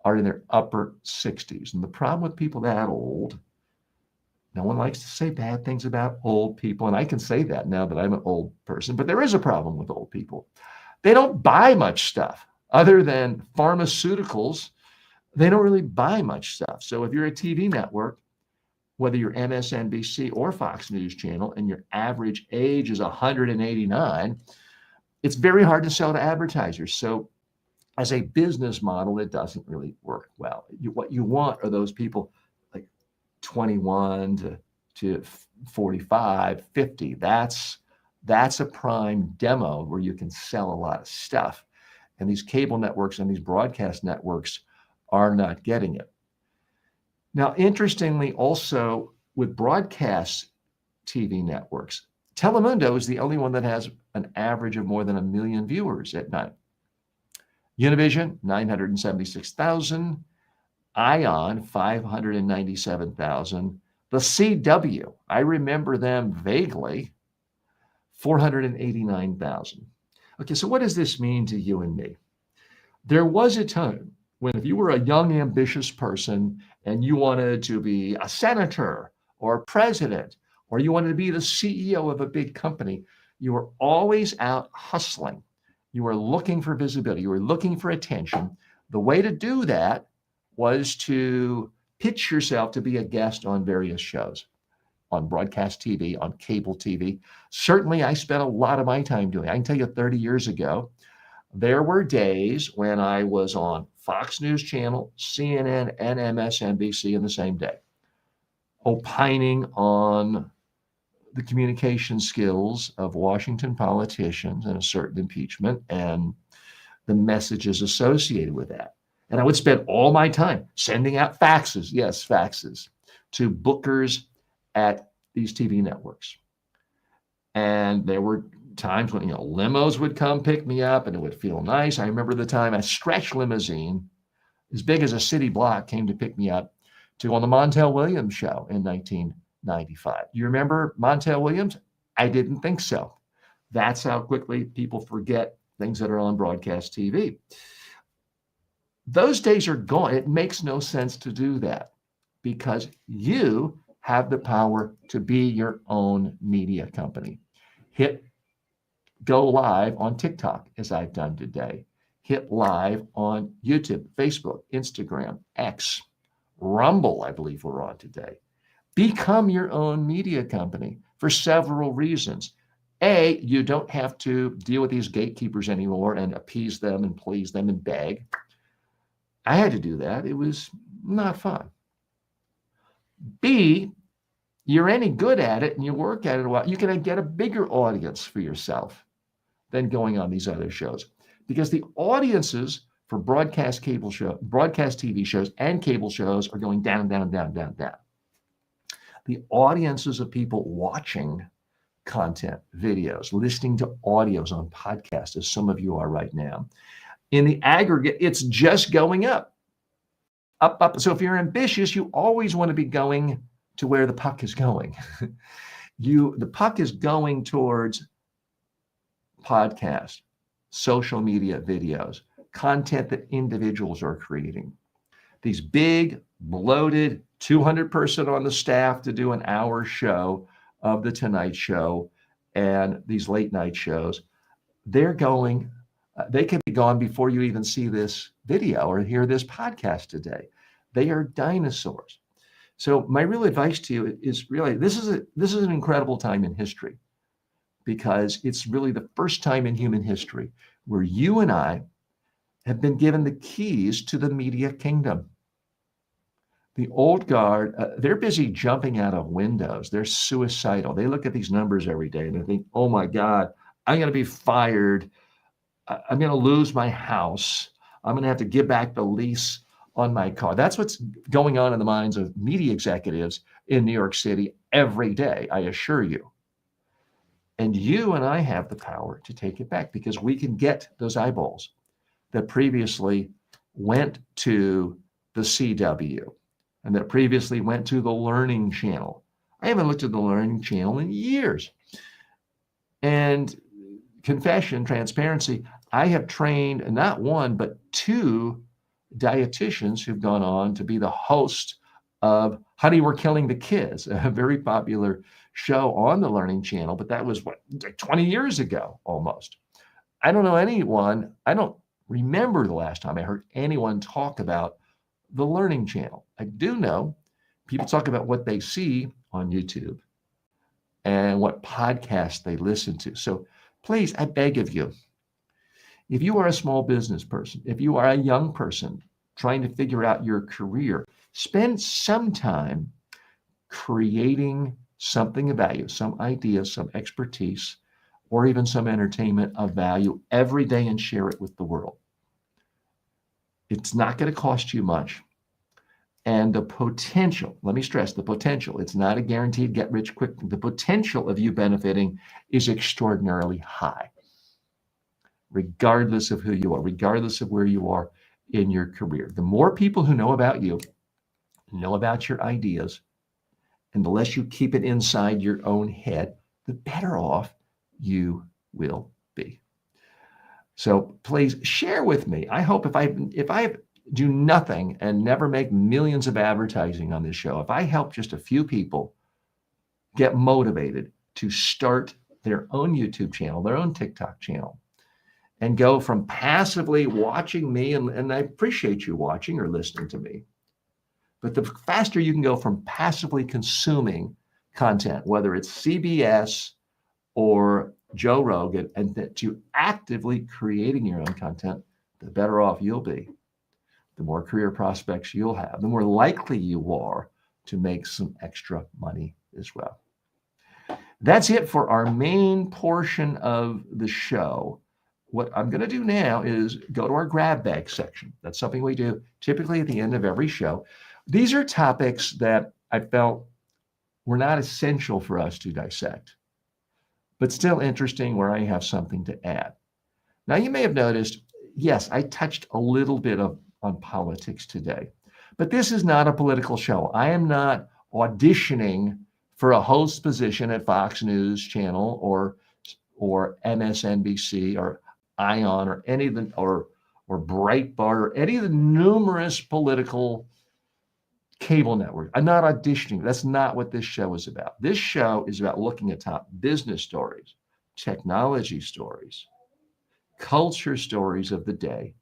are in their upper 60s. And the problem with people that old, No one likes to say bad things about old people, and I can say that now that I'm an old person, but there is a problem with old people. They don't buy much stuff other than pharmaceuticals. They don't really buy much stuff. So if you're a TV network, whether you're MSNBC or Fox News Channel, and your average age is 189, it's very hard to sell to advertisers. So as a business model, it doesn't really work well. What you want are those people like 21 to 45, 50. That's a prime demo where you can sell a lot of stuff. And these cable networks and these broadcast networks are not getting it. Now, interestingly, also with broadcast TV networks, Telemundo is the only one that has an average of more than 1 million viewers at night. Univision, 976,000. Ion, 597,000. The CW, I remember them vaguely, 489,000. Okay, so what does this mean to you and me? There was a time when if you were a young, ambitious person and you wanted to be a senator or president, or you wanted to be the CEO of a big company, you were always out hustling. You were looking for visibility. You were looking for attention. The way to do that was to pitch yourself to be a guest on various shows, on broadcast TV, on cable TV. Certainly, I spent a lot of my time doing it. I can tell you 30 years ago, there were days when I was on Fox News Channel, CNN, and MSNBC in the same day, opining on the communication skills of Washington politicians and a certain impeachment and the messages associated with that. And I would spend all my time sending out faxes, yes, faxes, to bookers at these TV networks. And there were times when, limos would come pick me up and it would feel nice. I remember the time a stretch limousine as big as a city block came to pick me up to go on the Montel Williams show in 1995. You remember Montel Williams? I didn't think so. That's how quickly people forget things that are on broadcast TV. Those days are gone. It makes no sense to do that because you have the power to be your own media company. Hit go live on TikTok, as I've done today. Hit live on YouTube, Facebook, Instagram, X, Rumble, I believe we're on today. Become your own media company for several reasons. A, you don't have to deal with these gatekeepers anymore and appease them and please them and beg. I had to do that. It was not fun. B, you're any good at it and you work at it a while, you can get a bigger audience for yourself than going on these other shows. Because the audiences for broadcast TV shows and cable shows are going down, down, down, down, down. The audiences of people watching content, videos, listening to audios on podcasts, as some of you are right now, in the aggregate, it's just going up, up, up. So if you're ambitious, you always want to be going to where the puck is going. The puck is going towards podcasts, social media videos, content that individuals are creating. These big, bloated, 200-person on the staff to do an hour show of The Tonight Show and these late night shows, they're going, they can be gone before you even see this video or hear this podcast today. They are dinosaurs. So my real advice to you is really, this is an incredible time in history because it's really the first time in human history where you and I have been given the keys to the media kingdom. The old guard, they're busy jumping out of windows. They're suicidal. They look at these numbers every day and they think, oh my God, I'm going to be fired. I'm going to lose my house. I'm going to have to give back the lease on my car. That's what's going on in the minds of media executives in New York City every day, I assure you. And you and I have the power to take it back because we can get those eyeballs that previously went to the CW and that previously went to the Learning Channel. I haven't looked at the Learning Channel in years. And confession, transparency, I have trained not one, but two dietitians who've gone on to be the host of Honey, We're Killing the Kids, a very popular show on the Learning Channel, but that was what, like 20 years ago almost. I don't remember the last time I heard anyone talk about the Learning Channel. I do know people talk about what they see on YouTube and what podcasts they listen to. So please, I beg of you, if you are a small business person, if you are a young person trying to figure out your career, spend some time creating something of value, some idea, some expertise, or even some entertainment of value every day and share it with the world. It's not going to cost you much. And the potential, let me stress the potential, it's not a guaranteed get rich quick. The potential of you benefiting is extraordinarily high, regardless of who you are, regardless of where you are in your career. The more people who know about you, know about your ideas, and the less you keep it inside your own head, the better off you will be. So please share with me. I hope if I do nothing and never make millions of advertising on this show, if I help just a few people get motivated to start their own YouTube channel, their own TikTok channel, and go from passively watching me, and I appreciate you watching or listening to me, but the faster you can go from passively consuming content, whether it's CBS or Joe Rogan, and that you actively creating your own content, the better off you'll be. The more career prospects you'll have, the more likely you are to make some extra money as well. That's it for our main portion of the show. What I'm going to do now is go to our grab bag section. That's something we do typically at the end of every show. These are topics that I felt were not essential for us to dissect, but still interesting where I have something to add. Now, you may have noticed, yes, I touched a little bit on politics today, but this is not a political show. I am not auditioning for a host position at Fox News Channel or MSNBC or ION or any of the or Breitbart or any of the numerous political cable networks. I'm not auditioning. That's not what this show is about. This show is about looking at top business stories, technology stories, culture stories of the day,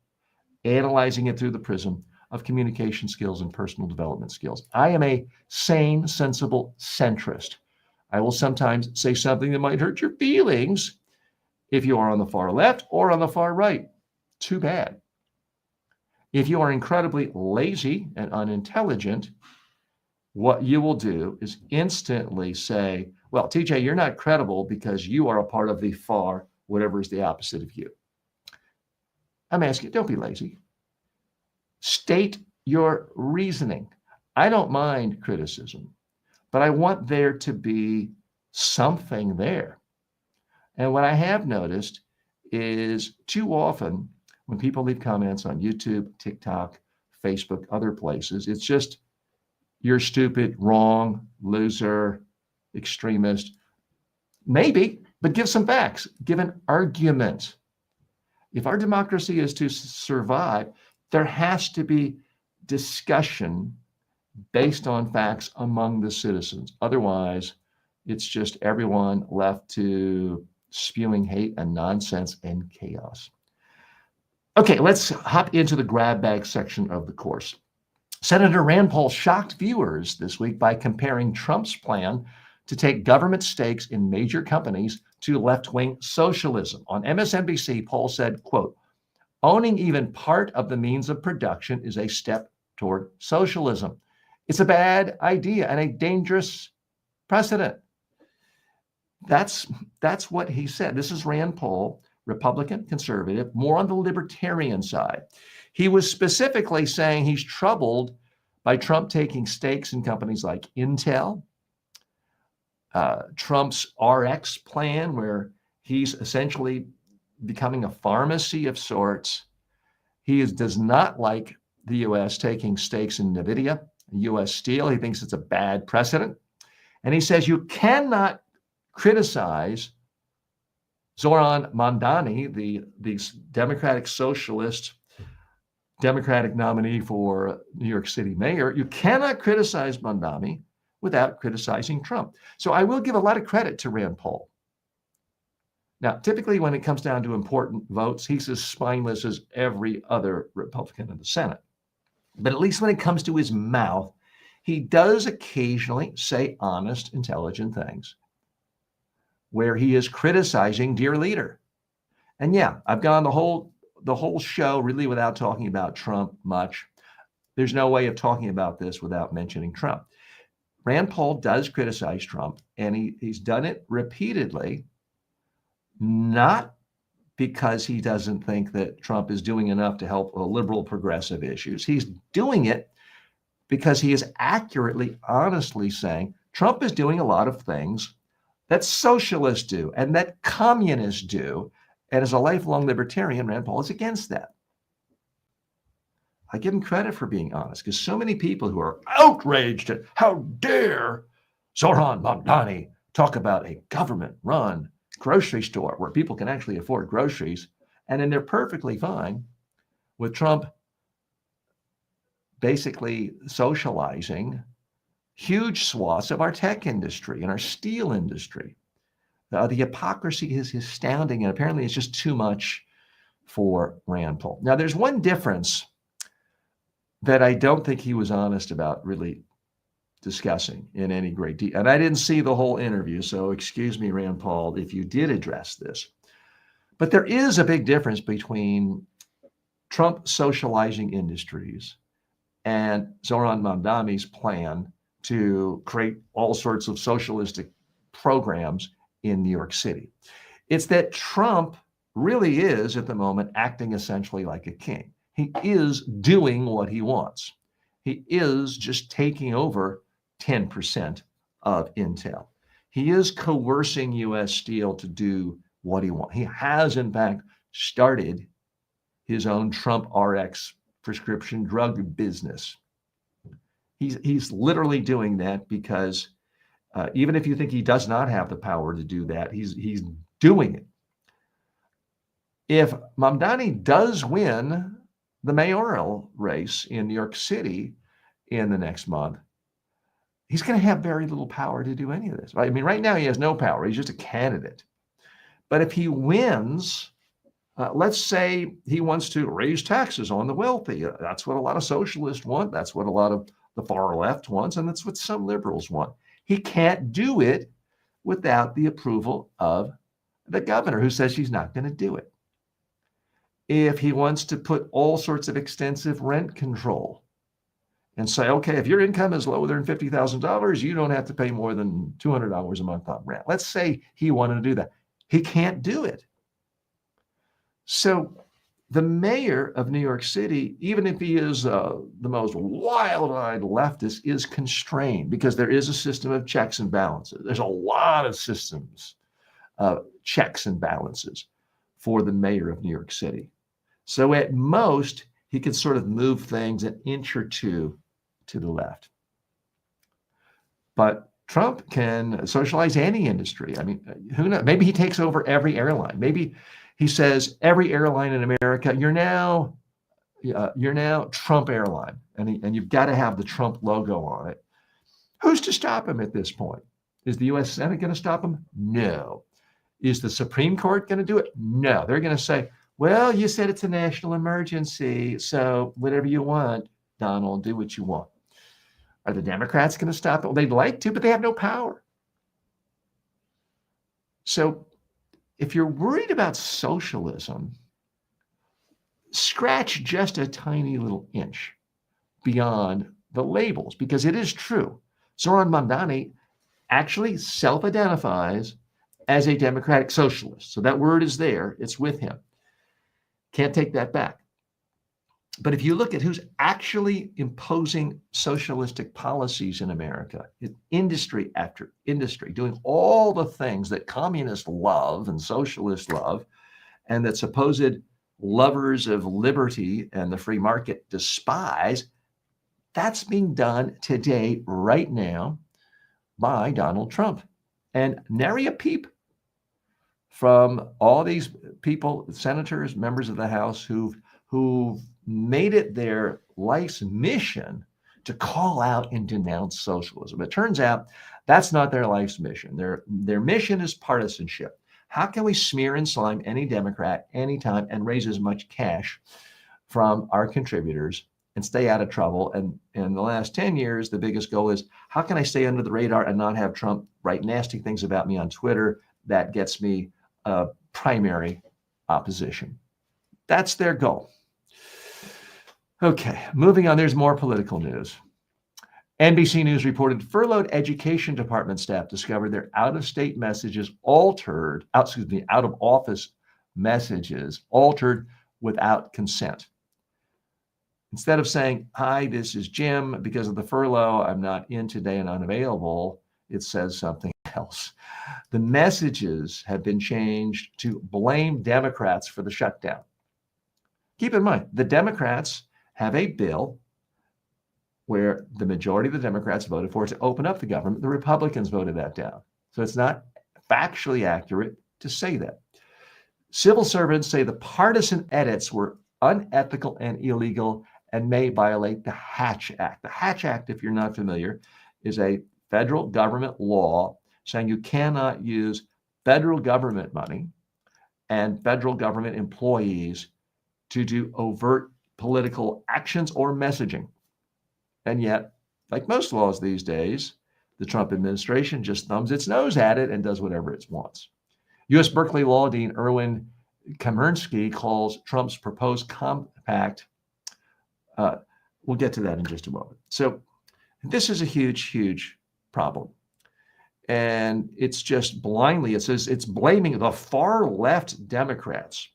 analyzing it through the prism of communication skills and personal development skills. I am a sane, sensible centrist. I will sometimes say something that might hurt your feelings if you are on the far left or on the far right. Too bad. If you are incredibly lazy and unintelligent, what you will do is instantly say, well, TJ, you're not credible because you are a part of the far, whatever is the opposite of you. I'm asking, don't be lazy. State your reasoning. I don't mind criticism, but I want there to be something there. And what I have noticed is too often when people leave comments on YouTube, TikTok, Facebook, other places, it's just, you're stupid, wrong, loser, extremist. Maybe, but give some facts, give an argument. If our democracy is to survive, there has to be discussion based on facts among the citizens. Otherwise, it's just everyone left to spewing hate and nonsense and chaos. Okay, let's hop into the grab bag section of the course. Senator Rand Paul shocked viewers this week by comparing Trump's plan to take government stakes in major companies to left-wing socialism. On MSNBC, Paul said, quote, owning even part of the means of production is a step toward socialism. It's a bad idea and a dangerous precedent. That's what he said. This is Rand Paul, Republican, conservative, more on the libertarian side. He was specifically saying he's troubled by Trump taking stakes in companies like Intel, Trump's RX plan, where he's essentially becoming a pharmacy of sorts. He does not like the U.S. taking stakes in NVIDIA, U.S. Steel. He thinks it's a bad precedent. And he says you cannot criticize Zoran Mandani, the Democratic Socialist Democratic nominee for New York City mayor, you cannot criticize Mamdani without criticizing Trump. So I will give a lot of credit to Rand Paul. Now, typically when it comes down to important votes, he's as spineless as every other Republican in the Senate. But at least when it comes to his mouth, he does occasionally say honest, intelligent things where he is criticizing dear leader. And yeah, I've gone the whole show really without talking about Trump much. There's no way of talking about this without mentioning Trump. Rand Paul does criticize Trump, and he's done it repeatedly, not because he doesn't think that Trump is doing enough to help liberal progressive issues. He's doing it because he is accurately, honestly saying Trump is doing a lot of things that socialists do and that communists do. And as a lifelong libertarian, Rand Paul is against that. I give him credit for being honest, because so many people who are outraged at how dare Zoran Mamdani talk about a government-run grocery store where people can actually afford groceries, and then they're perfectly fine with Trump basically socializing huge swaths of our tech industry and our steel industry. The hypocrisy is astounding, and apparently it's just too much for Rand Paul. Now, there's one difference that I don't think he was honest about really discussing in any great detail. And I didn't see the whole interview, so excuse me, Rand Paul, if you did address this. But there is a big difference between Trump socializing industries and Zoran Mamdani's plan to create all sorts of socialistic programs in New York City. It's that Trump really is, at the moment, acting essentially like a king. He is doing what he wants. He is just taking over 10% of Intel. He is coercing U.S. Steel to do what he wants. He has, in fact, started his own Trump RX prescription drug business. He's literally doing that because even if you think he does not have the power to do that, he's doing it. If Mamdani does win the mayoral race in New York City in the next month, he's going to have very little power to do any of this. Right? I mean, right now he has no power. He's just a candidate. But if he wins, let's say he wants to raise taxes on the wealthy. That's what a lot of socialists want. That's what a lot of the far left wants, and that's what some liberals want. He can't do it without the approval of the governor, who says she's not going to do it. If he wants to put all sorts of extensive rent control and say, okay, if your income is lower than $50,000, you don't have to pay more than $200 a month on rent. Let's say he wanted to do that. He can't do it. So the mayor of New York City, even if he is the most wild-eyed leftist, is constrained because there is a system of checks and balances. There's a lot of systems of checks and balances for the mayor of New York City. So at most, he could sort of move things an inch or two to the left. But Trump can socialize any industry. I mean, who knows? Maybe he takes over every airline. Maybe he says every airline in America, you're now Trump airline, and you've got to have the Trump logo on it. Who's to stop him at this point? Is the U.S. Senate going to stop him? No. Is the Supreme Court going to do it? No. They're going to say, well, you said it's a national emergency, so whatever you want, Donald, do what you want. Are the Democrats going to stop it? Well, they'd like to, but they have no power. So if you're worried about socialism, scratch just a tiny little inch beyond the labels, because it is true. Zoran Mamdani actually self-identifies as a democratic socialist. So that word is there. It's with him. Can't take that back. But if you look at who's actually imposing socialistic policies in America, industry after industry, doing all the things that communists love and socialists love, and that supposed lovers of liberty and the free market despise, that's being done today, right now, by Donald Trump. And nary a peep from all these people, senators, members of the House who've made it their life's mission to call out and denounce socialism. It turns out that's not their life's mission. Their mission is partisanship. How can we smear and slime any Democrat anytime and raise as much cash from our contributors and stay out of trouble? And in the last 10 years, the biggest goal is how can I stay under the radar and not have Trump write nasty things about me on Twitter that gets me primary opposition. That's their goal. Okay, moving on, there's more political news. NBC News reported furloughed education department staff discovered their out-of-state messages altered, out of office messages altered without consent. Instead of saying, hi, this is Jim, because of the furlough, I'm not in today and unavailable, it says something else. The messages have been changed to blame Democrats for the shutdown. Keep in mind, the Democrats have a bill where the majority of the Democrats voted for it to open up the government. The Republicans voted that down. So it's not factually accurate to say that. Civil servants say the partisan edits were unethical and illegal and may violate the Hatch Act. The Hatch Act, if you're not familiar, is a federal government law saying you cannot use federal government money and federal government employees to do overt political actions or messaging. And yet, like most laws these days, the Trump administration just thumbs its nose at it and does whatever it wants. U.S. Berkeley Law Dean Erwin Chemerinsky calls Trump's proposed compact. We'll get to that in just a moment. So this is a huge, huge problem. And it's just blindly, it says it's blaming the far left Democrats.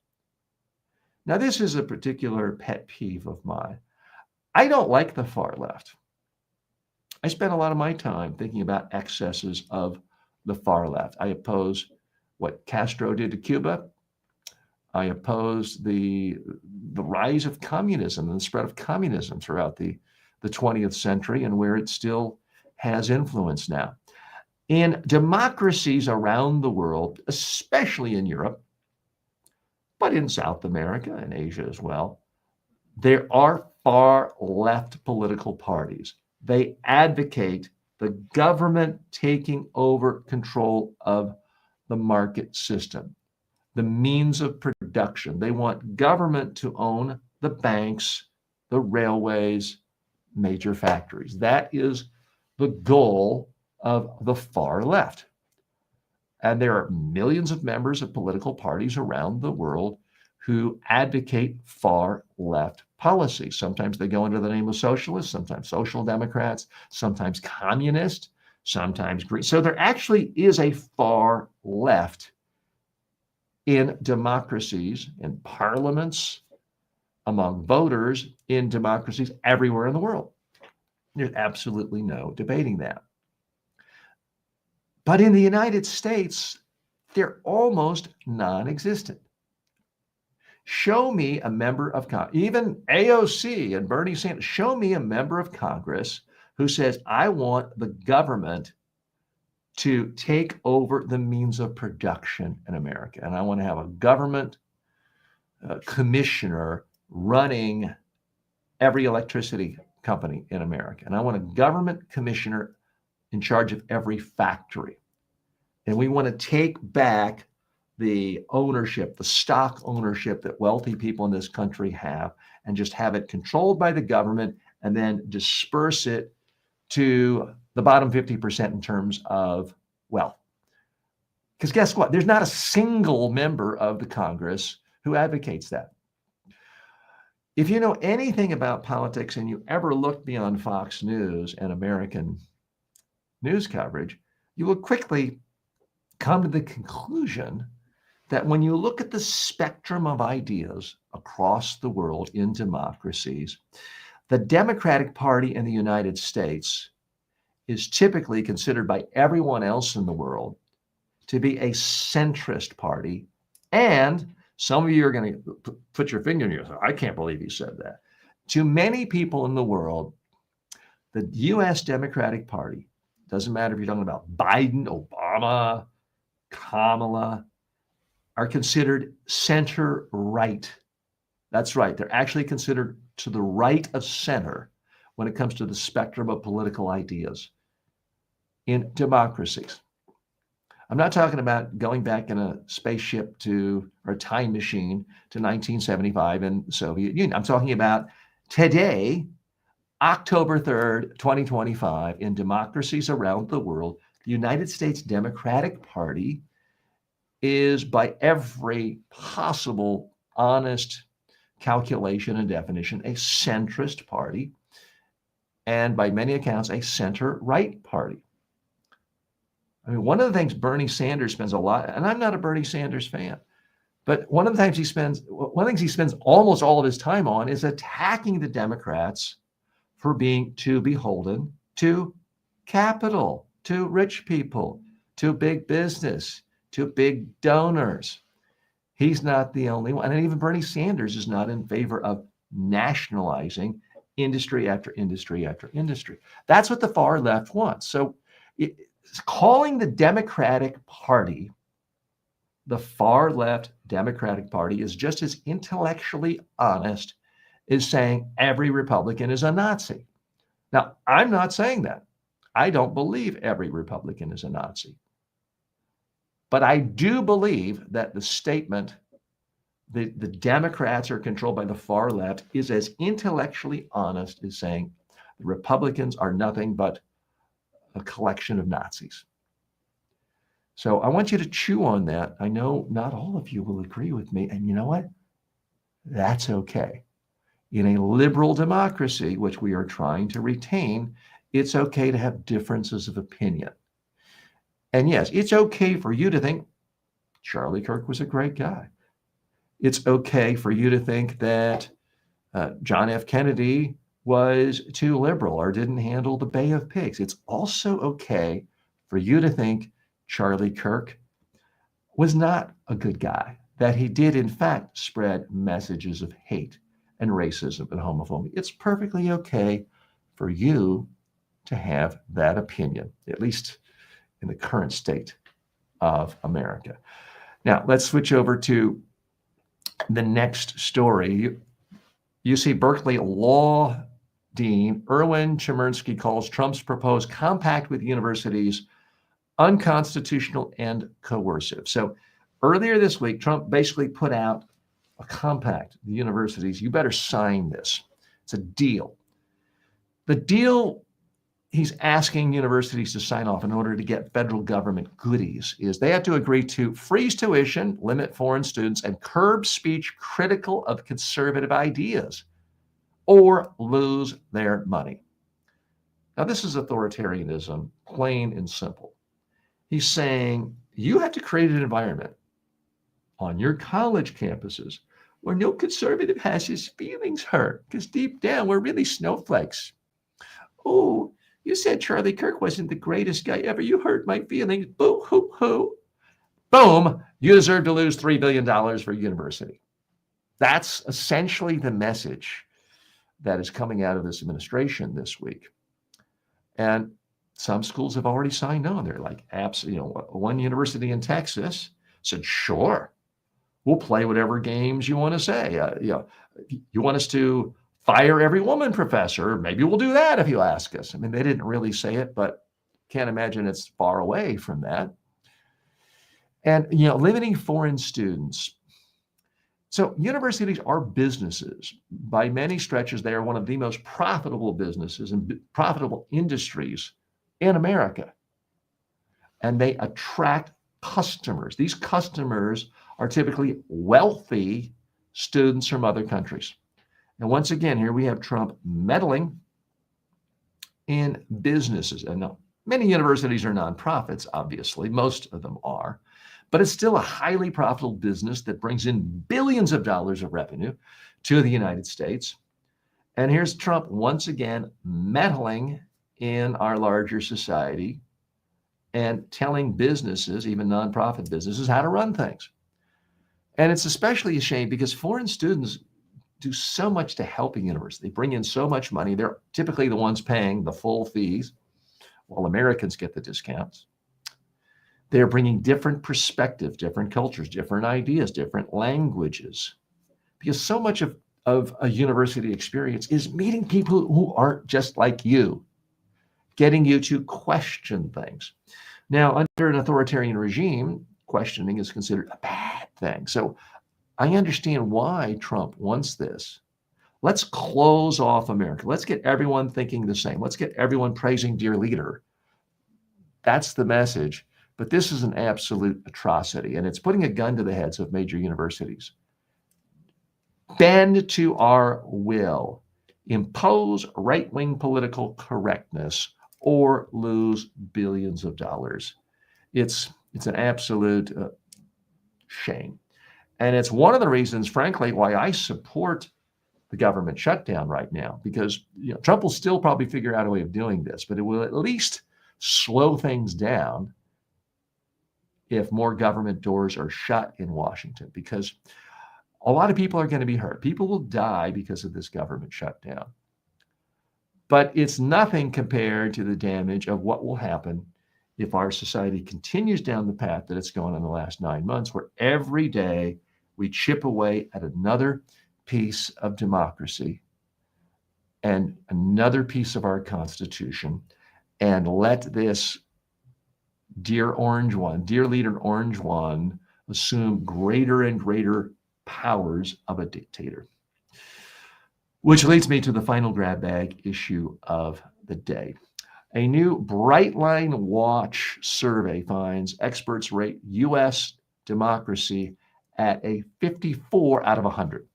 Now, this is a particular pet peeve of mine. I don't like the far left. I spend a lot of my time thinking about excesses of the far left. I oppose what Castro did to Cuba. I oppose the rise of communism and the spread of communism throughout the 20th century and where it still has influence now. In democracies around the world, especially in Europe, but in South America and Asia as well, there are far left political parties. They advocate the government taking over control of the market system, the means of production. They want government to own the banks, the railways, major factories. That is the goal of the far left. And there are millions of members of political parties around the world who advocate far left policy. Sometimes they go under the name of socialists, sometimes social democrats, sometimes communist, sometimes green. So there actually is a far left in democracies, in parliaments, among voters, in democracies everywhere in the world. There's absolutely no debating that. But in the United States, they're almost non-existent. Show me a member of Congress, even AOC and Bernie Sanders, show me a member of Congress who says, I want the government to take over the means of production in America. And I want to have a government commissioner running every electricity company in America. And I want a government commissioner in charge of every factory. And we want to take back the ownership, the stock ownership that wealthy people in this country have, and just have it controlled by the government and then disperse it to the bottom 50% in terms of wealth. Because guess what? There's not a single member of the Congress who advocates that. If you know anything about politics and you ever look beyond Fox News and American news coverage, you will quickly come to the conclusion that when you look at the spectrum of ideas across the world in democracies, the Democratic Party in the United States is typically considered by everyone else in the world to be a centrist party. And some of you are going to put your finger in your, I can't believe you said that. To many people in the world, the US Democratic Party, doesn't matter if you're talking about Biden, Obama, Kamala, are considered center-right That's right. They're actually considered to the right of center when it comes to the spectrum of political ideas in democracies. I'm not talking about going back in a spaceship or a time machine to 1975 in the Soviet Union. I'm talking about today, October 3rd, 2025, in democracies around the world, the United States Democratic Party is, by every possible honest calculation and definition, a centrist party, and by many accounts, a center-right party. I mean, one of the things Bernie Sanders spends a lot, and I'm not a Bernie Sanders fan, but one of the things he spends almost all of his time on is attacking the Democrats for being too beholden to capital, to rich people, to big business, to big donors. He's not the only one. And even Bernie Sanders is not in favor of nationalizing industry after industry after industry. That's what the far left wants. So calling the Democratic Party, the far left Democratic Party, is just as intellectually honest as saying every Republican is a Nazi. Now, I'm not saying that. I don't believe every Republican is a Nazi. But I do believe that the statement that the Democrats are controlled by the far left is as intellectually honest as saying the Republicans are nothing but a collection of Nazis. So I want you to chew on that. I know not all of you will agree with me. And you know what? That's okay. In a liberal democracy, which we are trying to retain, it's okay to have differences of opinion. And yes, it's okay for you to think Charlie Kirk was a great guy. It's okay for you to think that John F. Kennedy was too liberal or didn't handle the Bay of Pigs. It's also okay for you to think Charlie Kirk was not a good guy, that he did in fact spread messages of hate and racism and homophobia. It's perfectly okay for you to have that opinion, at least in the current state of America. Now, let's switch over to the next story. UC Berkeley law dean Erwin Chemerinsky calls Trump's proposed compact with universities unconstitutional and coercive. So earlier this week, Trump basically put out a compact. The universities, you better sign this. It's a deal. The deal he's asking universities to sign off in order to get federal government goodies is they have to agree to freeze tuition, limit foreign students, and curb speech critical of conservative ideas, or lose their money. Now, this is authoritarianism, plain and simple. He's saying you have to create an environment on your college campuses where no conservative has his feelings hurt, because deep down, we're really snowflakes. Oh, you said Charlie Kirk wasn't the greatest guy ever. You hurt my feelings. Boo hoo hoo. Boom, you deserve to lose $3 billion for university. That's essentially the message that is coming out of this administration this week. And some schools have already signed on. They're like, one university in Texas said, sure, we'll play whatever games you want to say. You want us to fire every woman professor? Maybe we'll do that if you ask us. I mean, they didn't really say it, but can't imagine it's far away from that. And, limiting foreign students. So universities are businesses. By many stretches, they are one of the most profitable businesses and profitable industries in America. And they attract customers. These customers are typically wealthy students from other countries. And once again, here we have Trump meddling in businesses. And now, many universities are nonprofits, obviously. Most of them are. But it's still a highly profitable business that brings in billions of dollars of revenue to the United States. And here's Trump once again meddling in our larger society and telling businesses, even nonprofit businesses, how to run things. And it's especially a shame because foreign students do so much to help a university. They bring in so much money. They're typically the ones paying the full fees, while Americans get the discounts. They're bringing different perspectives, different cultures, different ideas, different languages. because so much of a university experience is meeting people who aren't just like you, getting you to question things. Now, under an authoritarian regime, questioning is considered a bad thing. So I understand why Trump wants this. Let's close off America. Let's get everyone thinking the same. Let's get everyone praising dear leader. That's the message. But this is an absolute atrocity, and it's putting a gun to the heads of major universities. Bend to our will, impose right-wing political correctness, or lose billions of dollars. It's an absolute shame. And it's one of the reasons, frankly, why I support the government shutdown right now, because Trump will still probably figure out a way of doing this, but it will at least slow things down if more government doors are shut in Washington, because a lot of people are going to be hurt. People will die because of this government shutdown. But it's nothing compared to the damage of what will happen if our society continues down the path that it's gone in the last 9 months, where every day we chip away at another piece of democracy and another piece of our Constitution, and let this dear leader orange one, assume greater and greater powers of a dictator. Which leads me to the final grab bag issue of the day. A new Brightline Watch survey finds experts rate U.S. democracy at a 54 out of 100.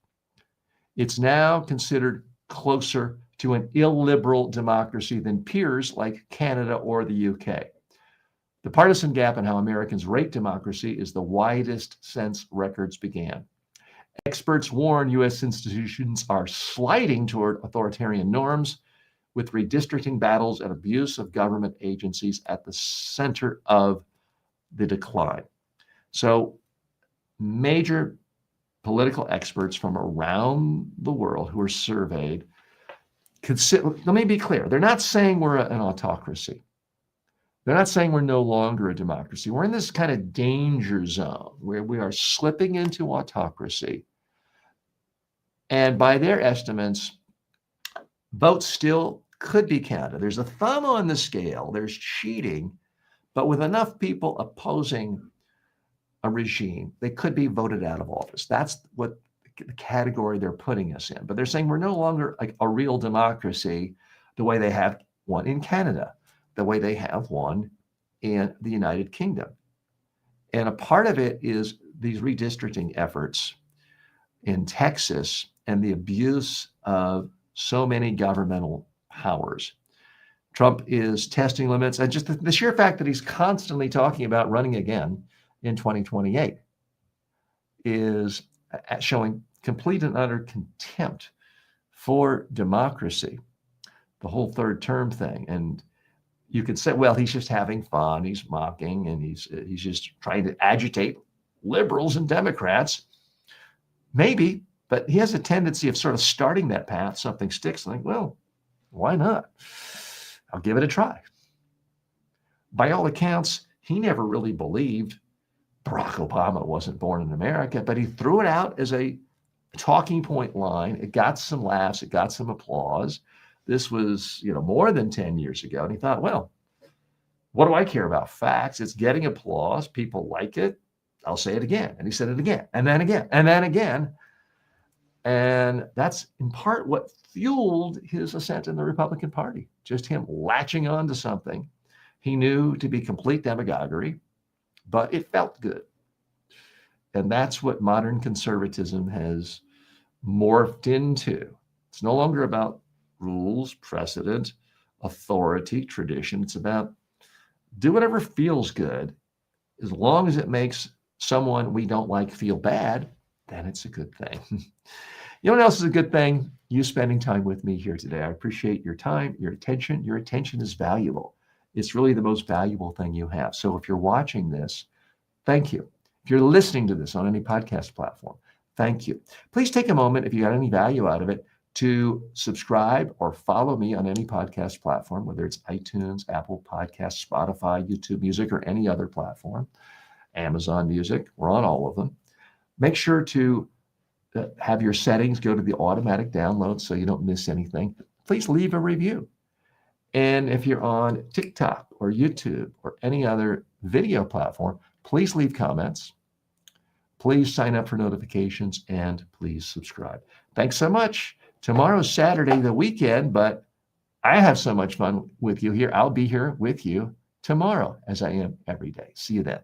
It's now considered closer to an illiberal democracy than peers like Canada or the UK. The partisan gap in how Americans rate democracy is the widest since records began. Experts warn U.S. institutions are sliding toward authoritarian norms, with redistricting battles and abuse of government agencies at the center of the decline. So, major political experts from around the world who are surveyed let me be clear, they're not saying we're an autocracy. They're not saying we're no longer a democracy. We're in this kind of danger zone where we are slipping into autocracy. And by their estimates, votes still could be counted. There's a thumb on the scale. There's cheating, but with enough people opposing a regime, they could be voted out of office. That's what the category they're putting us in. But they're saying we're no longer like a real democracy the way they have one in Canada, the way they have one in the United Kingdom. And a part of it is these redistricting efforts in Texas and the abuse of so many governmental powers. Trump is testing limits, and just the sheer fact that he's constantly talking about running again in 2028 is showing complete and utter contempt for democracy, the whole third term thing. And you could say, well, he's just having fun, he's mocking, and he's just trying to agitate liberals and Democrats. Maybe, but he has a tendency of sort of starting that path, something sticks, and like, well, why not? I'll give it a try. By all accounts, he never really believed Barack Obama wasn't born in America, but he threw it out as a talking point line. It got some laughs, it got some applause. This was, more than 10 years ago. And he thought, well, what do I care about facts? It's getting applause. People like it. I'll say it again. And he said it again, and then again, and then again. And that's in part what fueled his ascent in the Republican Party, just him latching on to something he knew to be complete demagoguery, but it felt good. And that's what modern conservatism has morphed into. It's no longer about rules, precedent, authority, tradition. It's about do whatever feels good. As long as it makes someone we don't like feel bad, then it's a good thing. You know what else is a good thing? You spending time with me here today. I appreciate your time, your attention. Your attention is valuable. It's really the most valuable thing you have. So if you're watching this, thank you. If you're listening to this on any podcast platform, thank you. Please take a moment, if you got any value out of it, to subscribe or follow me on any podcast platform, whether it's iTunes, Apple Podcasts, Spotify, YouTube Music, or any other platform, Amazon Music. We're on all of them. Make sure to have your settings go to the automatic download so you don't miss anything. Please leave a review. And if you're on TikTok or YouTube or any other video platform, please leave comments. Please sign up for notifications and please subscribe. Thanks so much. Tomorrow's Saturday, the weekend, but I have so much fun with you here. I'll be here with you tomorrow as I am every day. See you then.